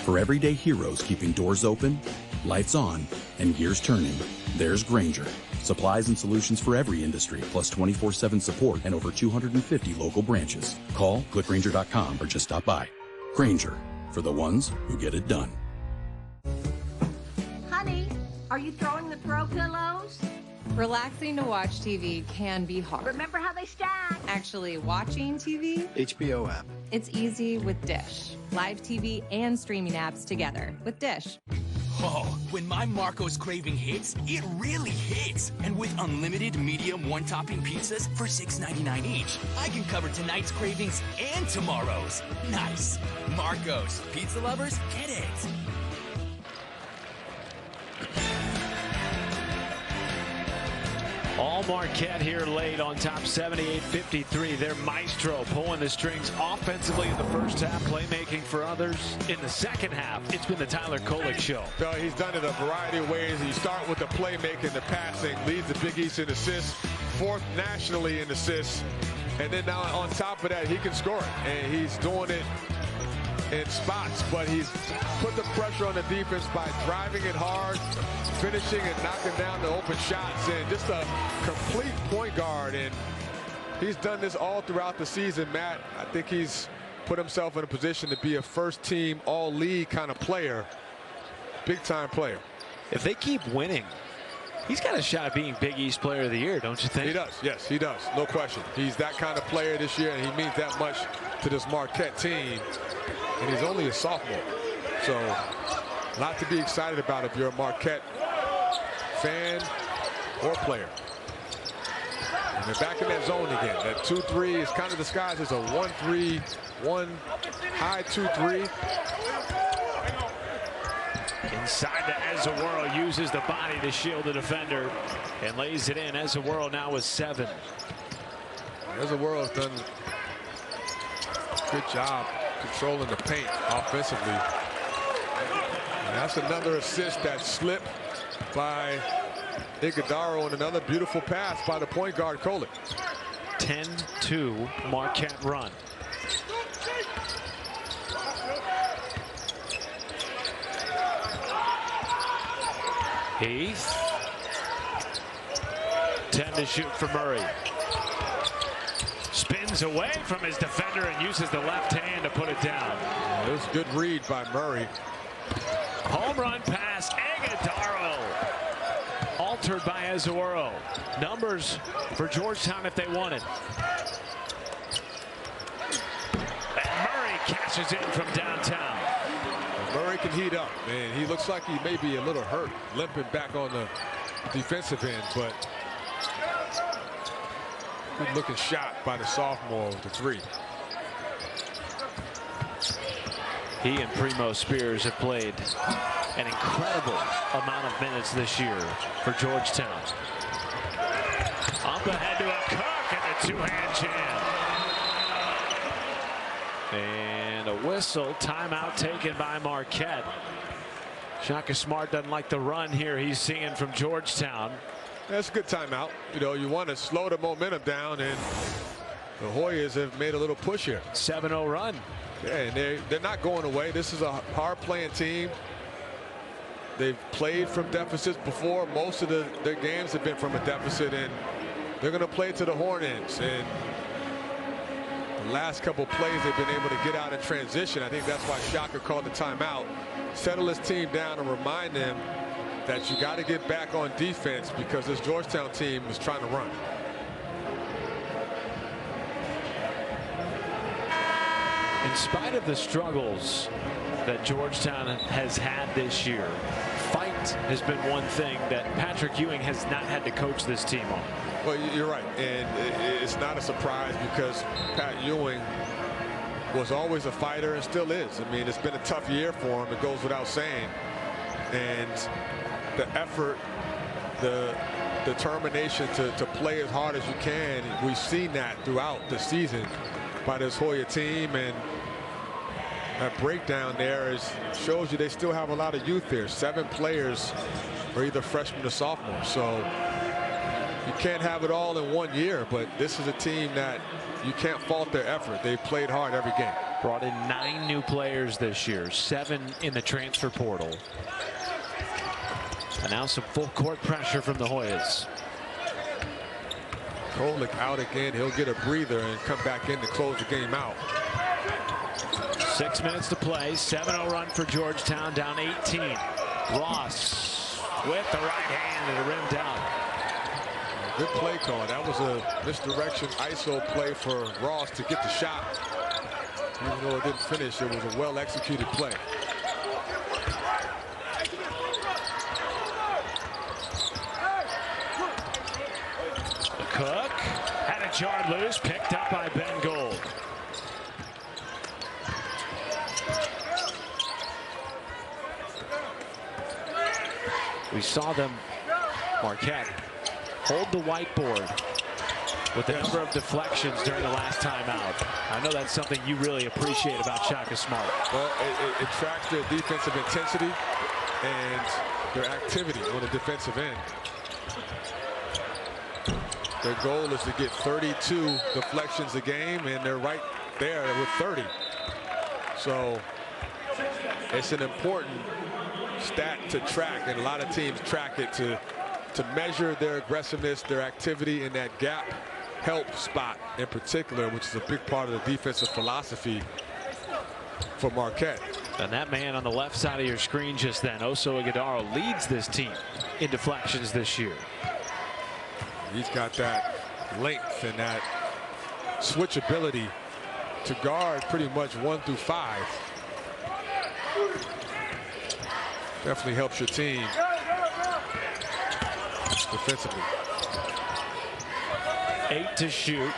For everyday heroes keeping doors open, lights on, and gears turning, there's Grainger. Supplies and solutions for every industry, plus 24/7 support and over 250 local branches. Call, click Grainger.com, or just stop by. Grainger, for the ones who get it done. Honey, are you throwing the throw pillows? Relaxing to watch TV can be hard. Remember how they stack? Actually, watching TV? HBO app. It's easy with Dish. Live TV and streaming apps together with Dish. Oh, when my Marco's craving hits, it really hits. And with unlimited medium one-topping pizzas for $6.99 each, I can cover tonight's cravings and tomorrow's. Nice. Marco's. Pizza lovers, get it. All Marquette here late on top 78-53. Their maestro pulling the strings offensively in the first half, playmaking for others in the second half. It's been the Tyler Kolek show. So he's done it a variety of ways. You start with the playmaking, the passing, leads the Big East in assists, fourth nationally in assists, and then now on top of that, he can score it, and he's doing it in spots, but he's put the pressure on the defense by driving it hard, finishing and knocking down the open shots, and just a complete point guard. And he's done this all throughout the season, Matt. I think he's put himself in a position to be a first-team all-league kind of player, big-time player. If they keep winning, he's got a shot at being Big East Player of the Year, don't you think? He does, yes, he does, no question. He's that kind of player this year, and he means that much to this Marquette team. And he's only a sophomore, so a lot to be excited about if you're a Marquette fan or player. And they're back in that zone again. That 2-3 is kind of disguised as a 1-3, 1 high 2-3. Inside to Ezeworo, uses the body to shield the defender and lays it in. Ezeworo now with 7. Ezeworo's done a good job controlling the paint offensively. And that's another assist that slipped by Iguodaro, and another beautiful pass by the point guard Kolek. 10-2 Marquette run. Heath. 10 to shoot for Murray. Spins away from his defender and uses the left hand to put it down. It was a good read by Murray. Home run pass, Iguodaro. Altered by Ezeworo. Numbers for Georgetown if they want it. And Murray catches in from downtown. Murray can heat up, man. He looks like he may be a little hurt, limping back on the defensive end, but good looking shot by the sophomore with the 3. He and Primo Spears have played an incredible amount of minutes this year for Georgetown. Up ahead to a Cook and a two-hand jam. And a whistle, timeout taken by Marquette. Shaka Smart doesn't like the run here he's seeing from Georgetown. That's a good timeout. You know, you want to slow the momentum down, and the Hoyas have made a little push here. 7-0 run. Yeah, and they're not going away. This is a hard-playing team. They've played from deficits before. Most of their games have been from a deficit, and they're going to play to the horn ends. And the last couple plays, they've been able to get out in transition. I think that's why Shaka called the timeout. Settle his team down and remind them that you got to get back on defense because this Georgetown team is trying to run. In spite of the struggles that Georgetown has had this year, fight has been one thing that Patrick Ewing has not had to coach this team on. Well, you're right, and it's not a surprise because Pat Ewing was always a fighter and still is. I mean, it's been a tough year for him, it goes without saying. And the effort, the determination to play as hard as you can, we've seen that throughout the season by this Hoya team. And that breakdown there shows you they still have a lot of youth there. 7 players are either freshmen or sophomores. So you can't have it all in one year, but this is a team that you can't fault their effort. They've played hard every game. Brought in 9 new players this year, 7 in the transfer portal. And now some full court pressure from the Hoyas. Kolek out again. He'll get a breather and come back in to close the game out. 6 minutes to play. 7-0 run for Georgetown, down 18. Ross with the right hand and the rimmed out. Good play call. That was a misdirection ISO play for Ross to get the shot. Even though it didn't finish, it was a well-executed play. Cook had it jarred loose, picked up by Ben Gold. We saw them, Marquette, hold the whiteboard with the number of deflections during the last time out. I know that's something you really appreciate about Shaka Smart. Well, it tracks their defensive intensity and their activity on the defensive end. Their goal is to get 32 deflections a game, and they're right there with 30. So it's an important stat to track, and a lot of teams track it to measure their aggressiveness, their activity in that gap help spot in particular, which is a big part of the defensive philosophy for Marquette. And that man on the left side of your screen just then, Oso Ighodaro, leads this team in deflections this year. He's got that length and that switchability to guard pretty much 1 through 5. Definitely helps your team defensively. 8 to shoot.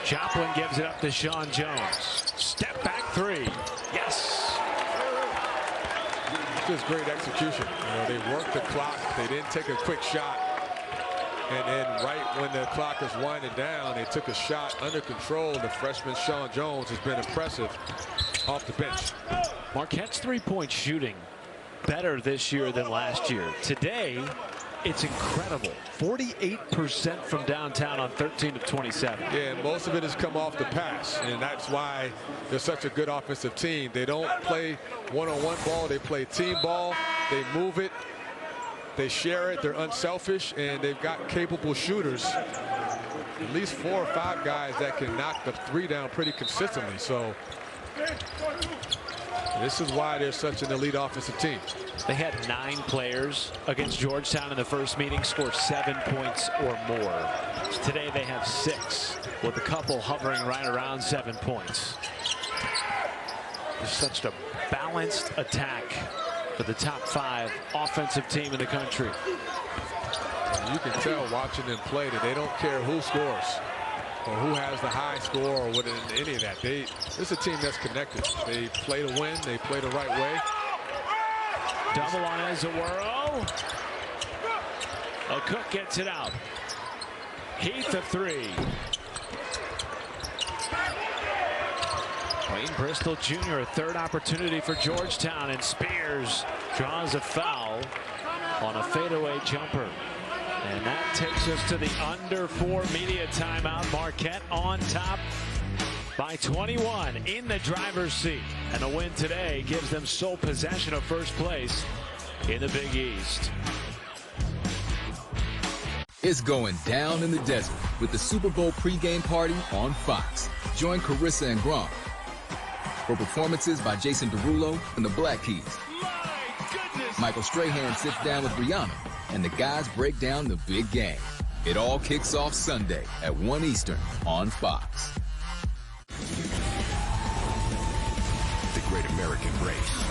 Joplin gives it up to Sean Jones. Step back 3. Yes. Just great execution. You know, they worked the clock. They didn't take a quick shot. And then right when the clock is winding down, they took a shot under control. The freshman Sean Jones has been impressive off the bench. Marquette's three-point shooting better this year than last year. Today, it's incredible. 48% from downtown on 13 of 27. Yeah, and most of it has come off the pass, and that's why they're such a good offensive team. They don't play one-on-one ball. They play team ball. They move it. They share it. They're unselfish, and they've got capable shooters. At least 4 or 5 guys that can knock the 3 down pretty consistently. So this is why they're such an elite offensive team. They had 9 players against Georgetown in the first meeting score 7 points or more. Today they have 6, with a couple hovering right around 7 points. There's such a balanced attack for the top 5 offensive team in the country. You can tell watching them play that they don't care who scores or who has the high score or what any of that. This is a team that's connected. They play to win. They play the right way. Double on Ezeworo. Cook gets it out. Heath a 3. Wayne Bristol Jr. a 3rd opportunity for Georgetown, and Spears draws a foul on a fadeaway jumper. And that takes us to the under 4 media timeout. Marquette on top by 21 in the driver's seat. And a win today gives them sole possession of first place in the Big East. It's going down in the desert with the Super Bowl pregame party on Fox. Join Carissa and Gronk for performances by Jason Derulo and the Black Keys. Michael Strahan sits down with Rihanna, and the guys break down the big game. It all kicks off Sunday at 1 Eastern on Fox. great American race.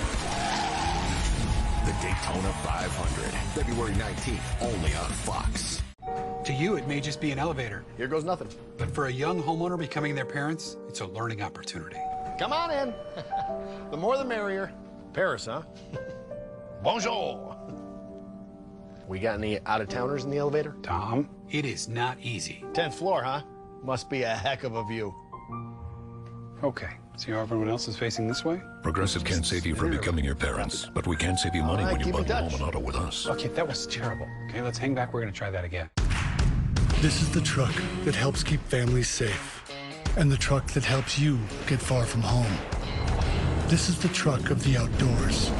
The Daytona 500, February 19th, only on Fox. To you, it may just be an elevator. Here goes nothing. But for a young homeowner becoming their parents, it's a learning opportunity. Come on in. The more the merrier. Paris, huh? Bonjour. We got any out-of-towners in the elevator? Tom, it is not easy. 10th floor, huh? Must be a heck of a view. Okay, see how everyone else is facing this way? Progressive can't save you from becoming your parents, but we can save you money when you bundle home and auto with us. Okay, that was terrible. Okay, let's hang back. We're going to try that again. This is the truck that helps keep families safe, and the truck that helps you get far from home. This is the truck of the outdoors,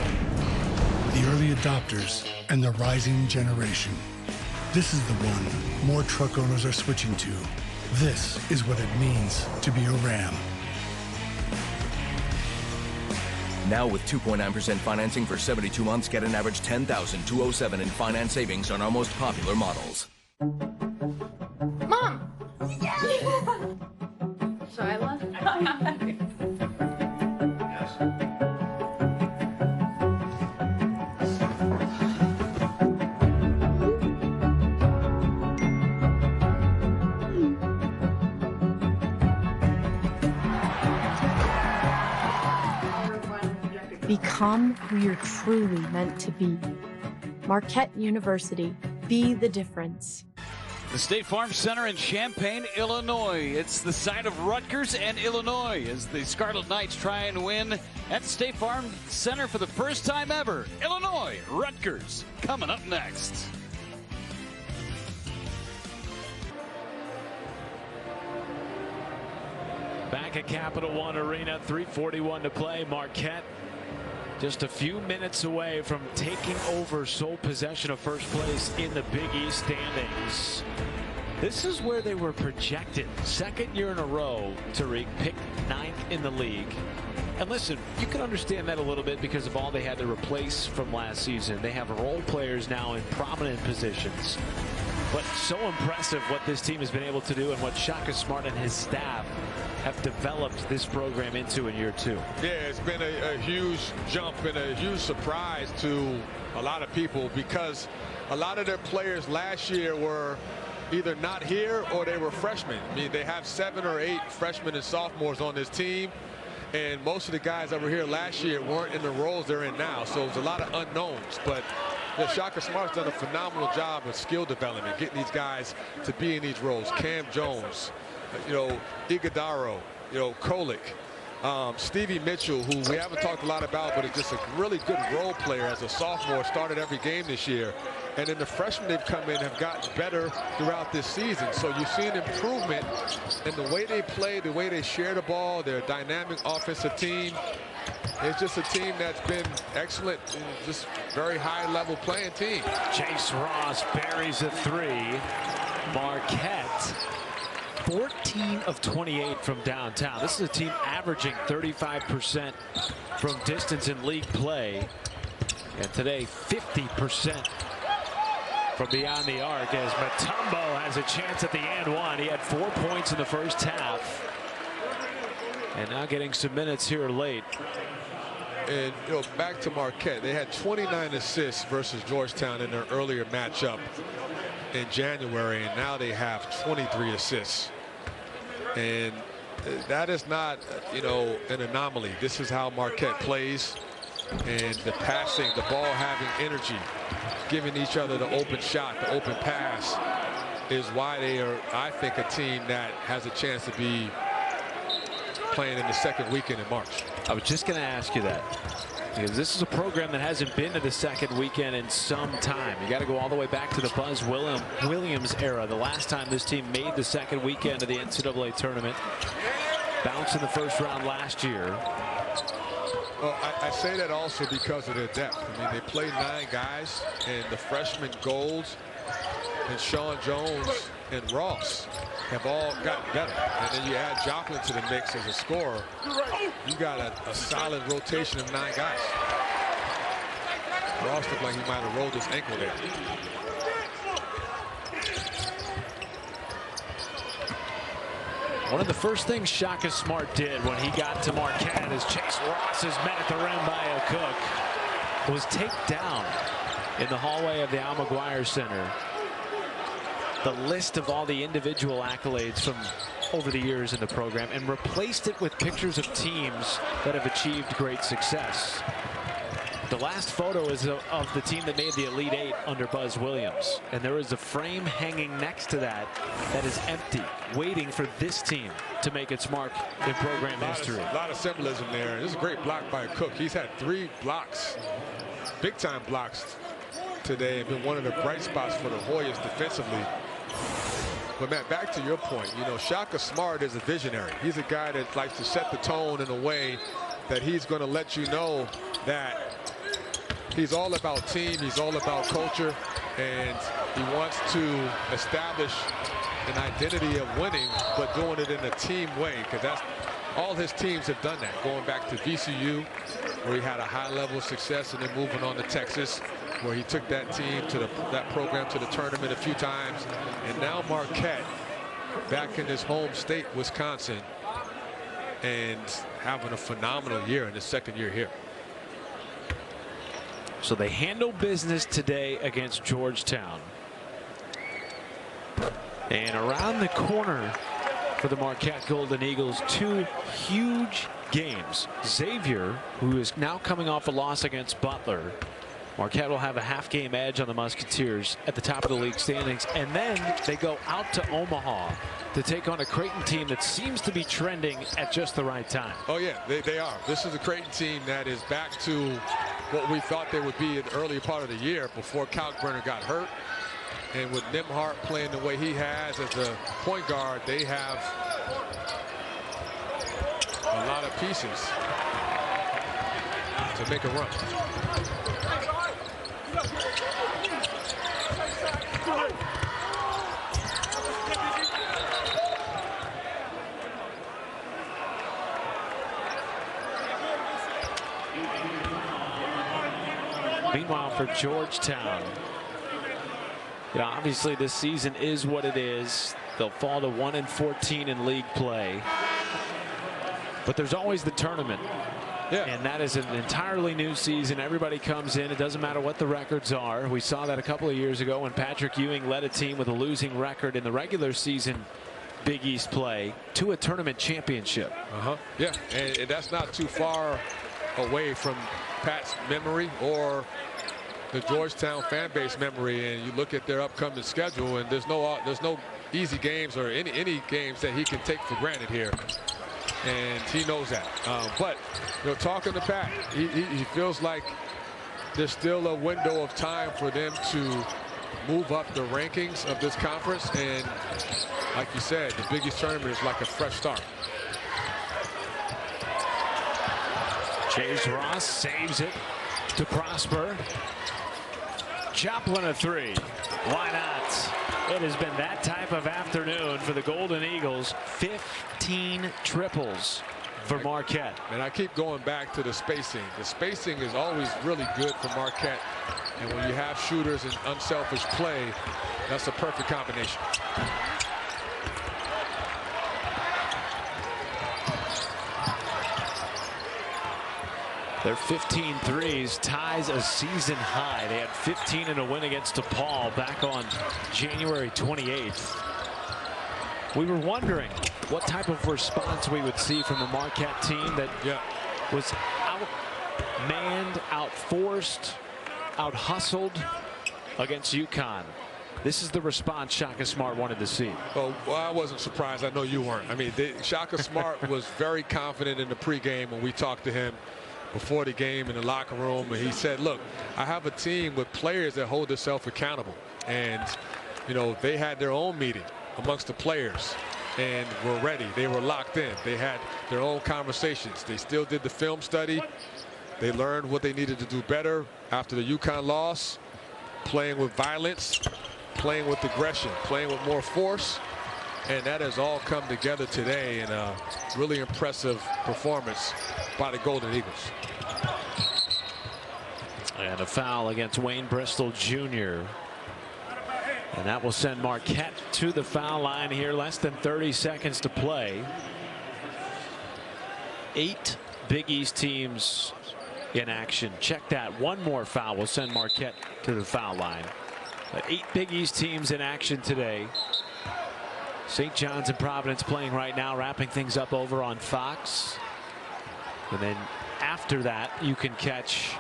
the early adopters, and the rising generation. This is the one more truck owners are switching to. This is what it means to be a Ram. Now with 2.9% financing for 72 months, get an average $10,207 in finance savings on our most popular models. Mom! Shyla? Become who you're truly meant to be. Marquette University. Be the difference. The State Farm Center in Champaign, Illinois. It's the site of Rutgers and Illinois as the Scarlet Knights try and win at the State Farm Center for the first time ever. Illinois, Rutgers, coming up next. Back at Capital One Arena, 3:41 to play. Marquette just a few minutes away from taking over sole possession of first place in the Big East standings. This is where they were projected, second year in a row, Tariq, picked 9th in the league. And listen, you can understand that a little bit because of all they had to replace from last season. They have role players now in prominent positions. But so impressive what this team has been able to do and what Shaka Smart and his staff have developed this program into in year 2. Yeah, it's been a huge jump and a huge surprise to a lot of people because a lot of their players last year were either not here or they were freshmen. I mean, they have 7 or 8 freshmen and sophomores on this team, and most of the guys that were here last year weren't in the roles they're in now, so it's a lot of unknowns. But Shaka Smart's done a phenomenal job of skill development, getting these guys to be in these roles. Cam Jones, Iguodaro, Kolick, Stevie Mitchell, who we haven't talked a lot about, but is just a really good role player as a sophomore, started every game this year. And then the freshmen they've come in have gotten better throughout this season. So you've seen improvement in the way they play, the way they share the ball. They're a dynamic offensive team. It's just a team that's been excellent, just very high-level playing team. Chase Ross buries a 3. Marquette, 14 of 28 from downtown. This is a team averaging 35% from distance in league play. And today, 50% from beyond the arc as Mutombo has a chance at the and one. He had 4 points in the first half. And now getting some minutes here late. And back to Marquette, they had 29 assists versus Georgetown in their earlier matchup in January, and now they have 23 assists. And that is not, an anomaly. This is how Marquette plays, and the passing, the ball having energy, giving each other the open shot, the open pass, is why they are, I think, a team that has a chance to be playing in the second weekend in March. I was just going to ask you that, because this is a program that hasn't been to the second weekend in some time. You got to go all the way back to the Buzz Williams era, the last time this team made the second weekend of the NCAA tournament. Bounced in the first round last year. Well, I say that also because of their depth. I mean, they play 9 guys, and the freshman Golds and Sean Jones and Ross have all gotten better. And then you add Joplin to the mix as a scorer. You got a solid rotation of 9 guys. Ross looked like he might have rolled his ankle there. One of the first things Shaka Smart did when he got to Marquette, as Chase Ross is met at the rim by Cook, was take down in the hallway of the Al McGuire Center the list of all the individual accolades from over the years in the program and replaced it with pictures of teams that have achieved great success. The last photo is of the team that made the Elite Eight under Buzz Williams, and there is a frame hanging next to that that is empty, waiting for this team to make its mark in program history. A lot of symbolism there. This is a great block by Cook. He's had 3 blocks, big-time blocks today, and been one of the bright spots for the Hoyas defensively. But, Matt, back to your point, you know, Shaka Smart is a visionary. He's a guy that likes to set the tone in a way that he's going to let you know that he's all about team, he's all about culture, and he wants to establish an identity of winning, but doing it in a team way, because that's all his teams have done that, going back to VCU, where he had a high level of success, and then moving on to Texas, where he took that team to that program to the tournament a few times, and now Marquette back in his home state, Wisconsin, and having a phenomenal year in his second year here. So they handle business today against Georgetown. And around the corner for the Marquette Golden Eagles, 2 huge games. Xavier, who is now coming off a loss against Butler. Marquette will have a half-game edge on the Musketeers at the top of the league standings. And then they go out to Omaha to take on a Creighton team that seems to be trending at just the right time. Oh, yeah, they are. This is a Creighton team that is back to what we thought they would be in the early part of the year before Kalkbrenner got hurt. And with Nembhard playing the way he has as the point guard, they have a lot of pieces to make a run. Meanwhile, for Georgetown, you know, obviously this season is what it is. They'll fall to 1-14 in league play, but there's always the tournament. Yeah. And that is an entirely new season. Everybody comes in. It doesn't matter what the records are. We saw that a couple of years ago when Patrick Ewing led a team with a losing record in the regular season Big East play to a tournament championship. Yeah, and that's not too far away from Pat's memory or the Georgetown fan base memory. And you look at their upcoming schedule, and there's no easy games or any games that he can take for granted here. And he knows that. But, you know, talking to Pat, he feels like there's still a window of time for them to move up the rankings of this conference. And like you said, the Big East tournament is like a fresh start. Chase Ross saves it to Prosper. Joplin a 3. Why not? It has been that type of afternoon for the Golden Eagles. 15 triples for Marquette. And I keep going back to the spacing. The spacing is always really good for Marquette. And when you have shooters and unselfish play, that's a perfect combination. Their 15 threes ties a season high. They had 15 in a win against DePaul back on January 28th. We were wondering what type of response we would see from a Marquette team that was outmanned, outforced, out-hustled against UConn. This is the response Shaka Smart wanted to see. Oh, well, I wasn't surprised. I know you weren't. I mean, Shaka Smart was very confident in the pregame when we talked to him before the game in the locker room, and he said, look, I have a team with players that hold themselves accountable. And, you know, they had their own meeting amongst the players and were ready. They were locked in. They had their own conversations. They still did the film study. They learned what they needed to do better after the UConn loss, playing with violence, playing with aggression, playing with more force. And that has all come together today in a really impressive performance by the Golden Eagles. And a foul against Wayne Bristol Jr. And that will send Marquette to the foul line here. Less than 30 seconds to play. 8 Big East teams in action. Check that. One more foul will send Marquette to the foul line. But 8 Big East teams in action today. St. John's and Providence playing right now, wrapping things up over on Fox. And then after that, you can catch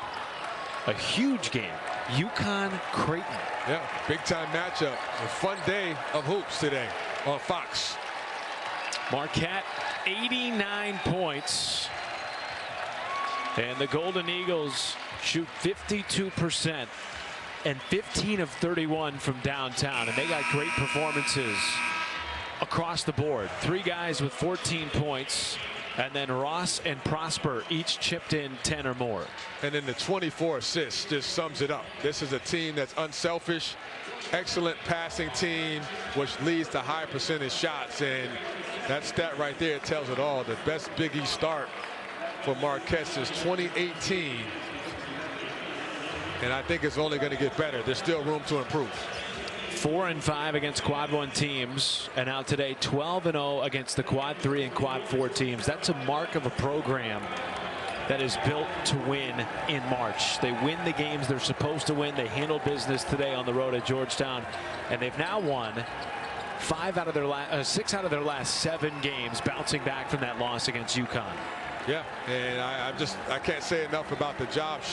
a huge game. UConn-Creighton. Yeah, big time matchup. A fun day of hoops today on Fox. Marquette, 89 points. And the Golden Eagles shoot 52% and 15 of 31 from downtown. And they got great performances across the board. 3 guys with 14 points. And then Ross and Prosper each chipped in 10 or more. And then the 24 assists just sums it up. This is a team that's unselfish, excellent passing team, which leads to high percentage shots. And that stat right there tells it all. The best Big East start for Marquette since 2018. And I think it's only going to get better. There's still room to improve. 4-5 against quad 1 teams, and now today 12-0 against the quad 3 and quad 4 teams. That's a mark of a program that is built to win in March. They win the games they're supposed to win. They handle business today on the road at Georgetown, and they've now won 6 out of their last 7 games, bouncing back from that loss against UConn. Yeah, and I can't say enough about the job